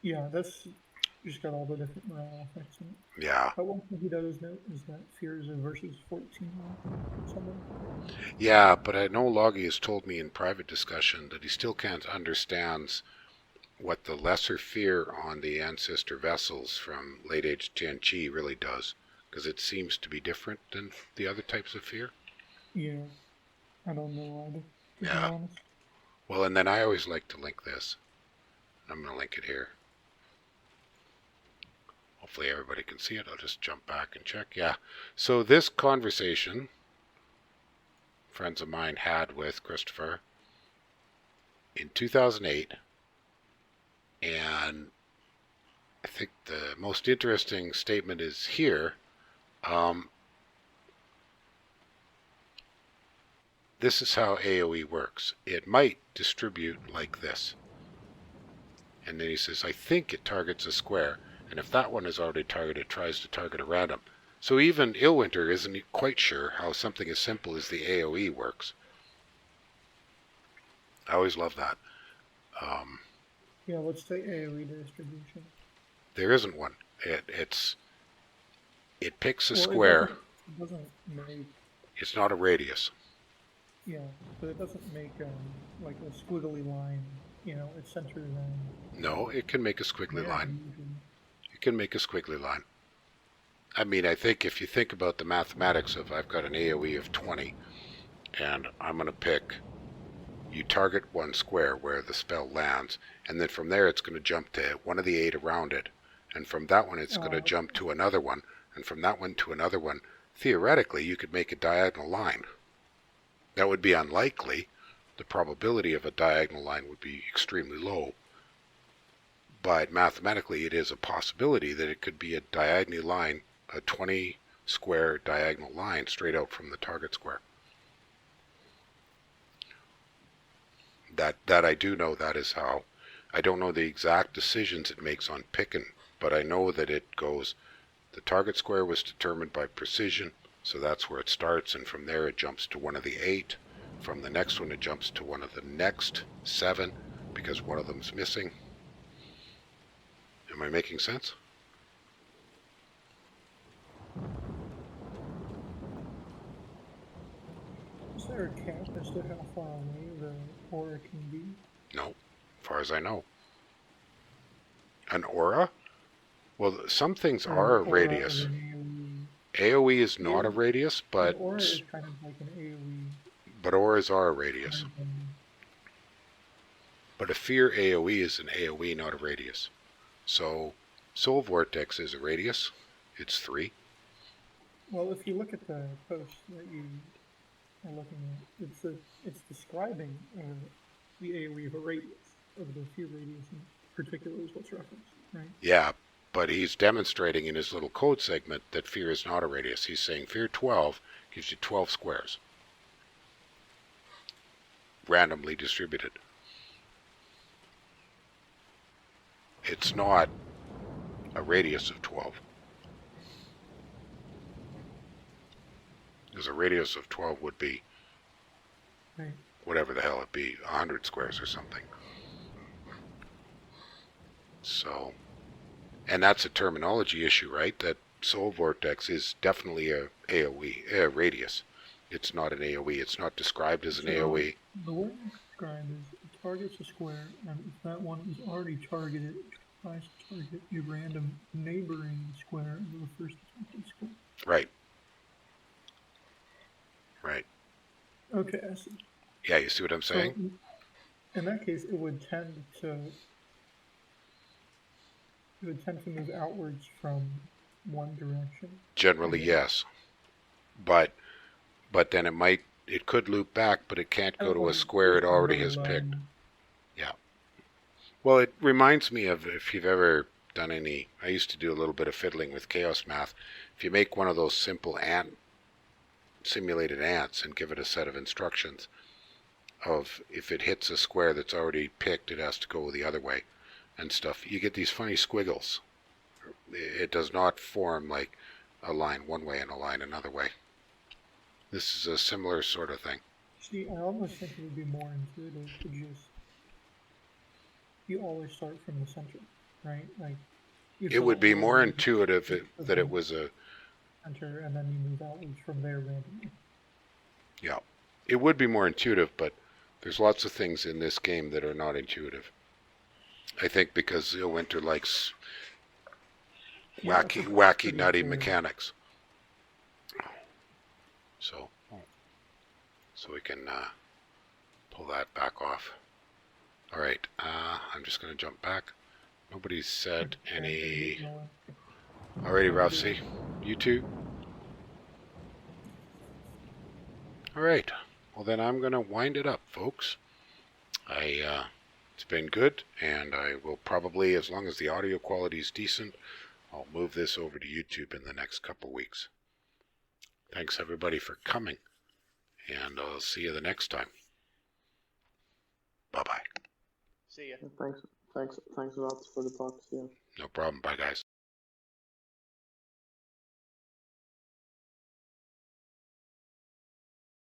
Yeah, that's just got all the different morale effects in it. Yeah. But one thing he does note is that fear is a versus 14 roll somewhere. Yeah, but I know Loggy has told me in private discussion that he still can't understands what the lesser fear on the ancestor vessels from late age Tianqi really does, because it seems to be different than the other types of fear. Yeah, I don't know either, to be Yeah. honest. Well, and then I always like to link this. I'm going to link it here. Hopefully everybody can see it. I'll just jump back and check. Yeah. So this conversation friends of mine had with Christopher in 2008, and I think the most interesting statement is here. This is how AoE works. It might distribute like this. And then he says, I think it targets a square, and if that one is already targeted, it tries to target a random. So even Illwinter isn't quite sure how something as simple as the AoE works. I always love that. Yeah, let's say AoE distribution. There isn't one. It picks a Well, square. It doesn't make. It's not a radius. Yeah, but it doesn't make like a squiggly line. You know, it's centered around. No, it can make a squiggly Yeah, line. usually. It can make a squiggly line. I mean, I think if you think about the mathematics of I've got an AoE of 20, and I'm going to pick, you target one square where the spell lands, and then from there it's going to jump to one of the 8 around it, and from that one it's going to jump to another one, and from that one to another one. Theoretically, you could make a diagonal line. That would be unlikely. The probability of a diagonal line would be extremely low. But mathematically, it is a possibility that it could be a diagonal line, a 20 square diagonal line straight out from the target square. That I do know that is how. I don't know the exact decisions it makes on picking, but I know that it goes, the target square was determined by precision, so that's where it starts, and from there it jumps to one of the 8. From the next one it jumps to one of the next 7, because one of them's missing. Am I making sense? Is there a cap as to how far away the aura can be? No, as far as I know. An aura? Well, some things are a radius. AoE is not a radius, but aura is kind of like an AoE. But auras are a radius. But a fear AoE is an AoE, not a radius. So Soul Vortex is a radius. It's 3. Well, if you look at the post that you are looking at, it's describing the AoE of a radius, of the fear radius in particular is what's referenced, right? Yeah, but he's demonstrating in his little code segment that fear is not a radius. He's saying fear 12 gives you 12 squares, randomly distributed. It's not a radius of 12. Because a radius of 12 would be, Right. whatever the hell it be, 100 squares or something. So, and that's a terminology issue, right? That Soul Vortex is definitely a AoE, a radius. It's not an AoE. It's not described as an AoE. The way it's described is it targets a square, and if that one is already targeted, it tries to target a random neighboring square of the first attempted square. Right. Right. Okay, I see. Yeah, you see what I'm saying? So, in that case, it would tend to move outwards from one direction. Generally, yes. But then it could loop back, but it can't go to a square it already has picked. Yeah. Well, it reminds me of, if you've ever done any, I used to do a little bit of fiddling with chaos math. If you make one of those simple simulated ants and give it a set of instructions of if it hits a square that's already picked, it has to go the other way and stuff, you get these funny squiggles. It does not form like a line one way and a line another way. This is a similar sort of thing. See, I almost think it would be more intuitive to just, you always start from the center. right? Like you It would be teleport more and intuitive hit the that it was a... center, and then you move outwards from there randomly. Yeah. It would be more intuitive, but there's lots of things in this game that are not intuitive. I think because Winter likes Yeah, wacky, pretty nutty fair. mechanics. So we can pull that back off. All right, I'm just going to jump back. Nobody's said any... Alrighty, Ralph C. You too? Alright, well then I'm going to wind it up, folks. It's been good, and I will probably, as long as the audio quality is decent, I'll move this over to YouTube in the next couple weeks. Thanks everybody for coming, and I'll see you the next time. Bye-bye. See ya. Thanks a lot for the talks. Yeah. No problem. Bye, guys.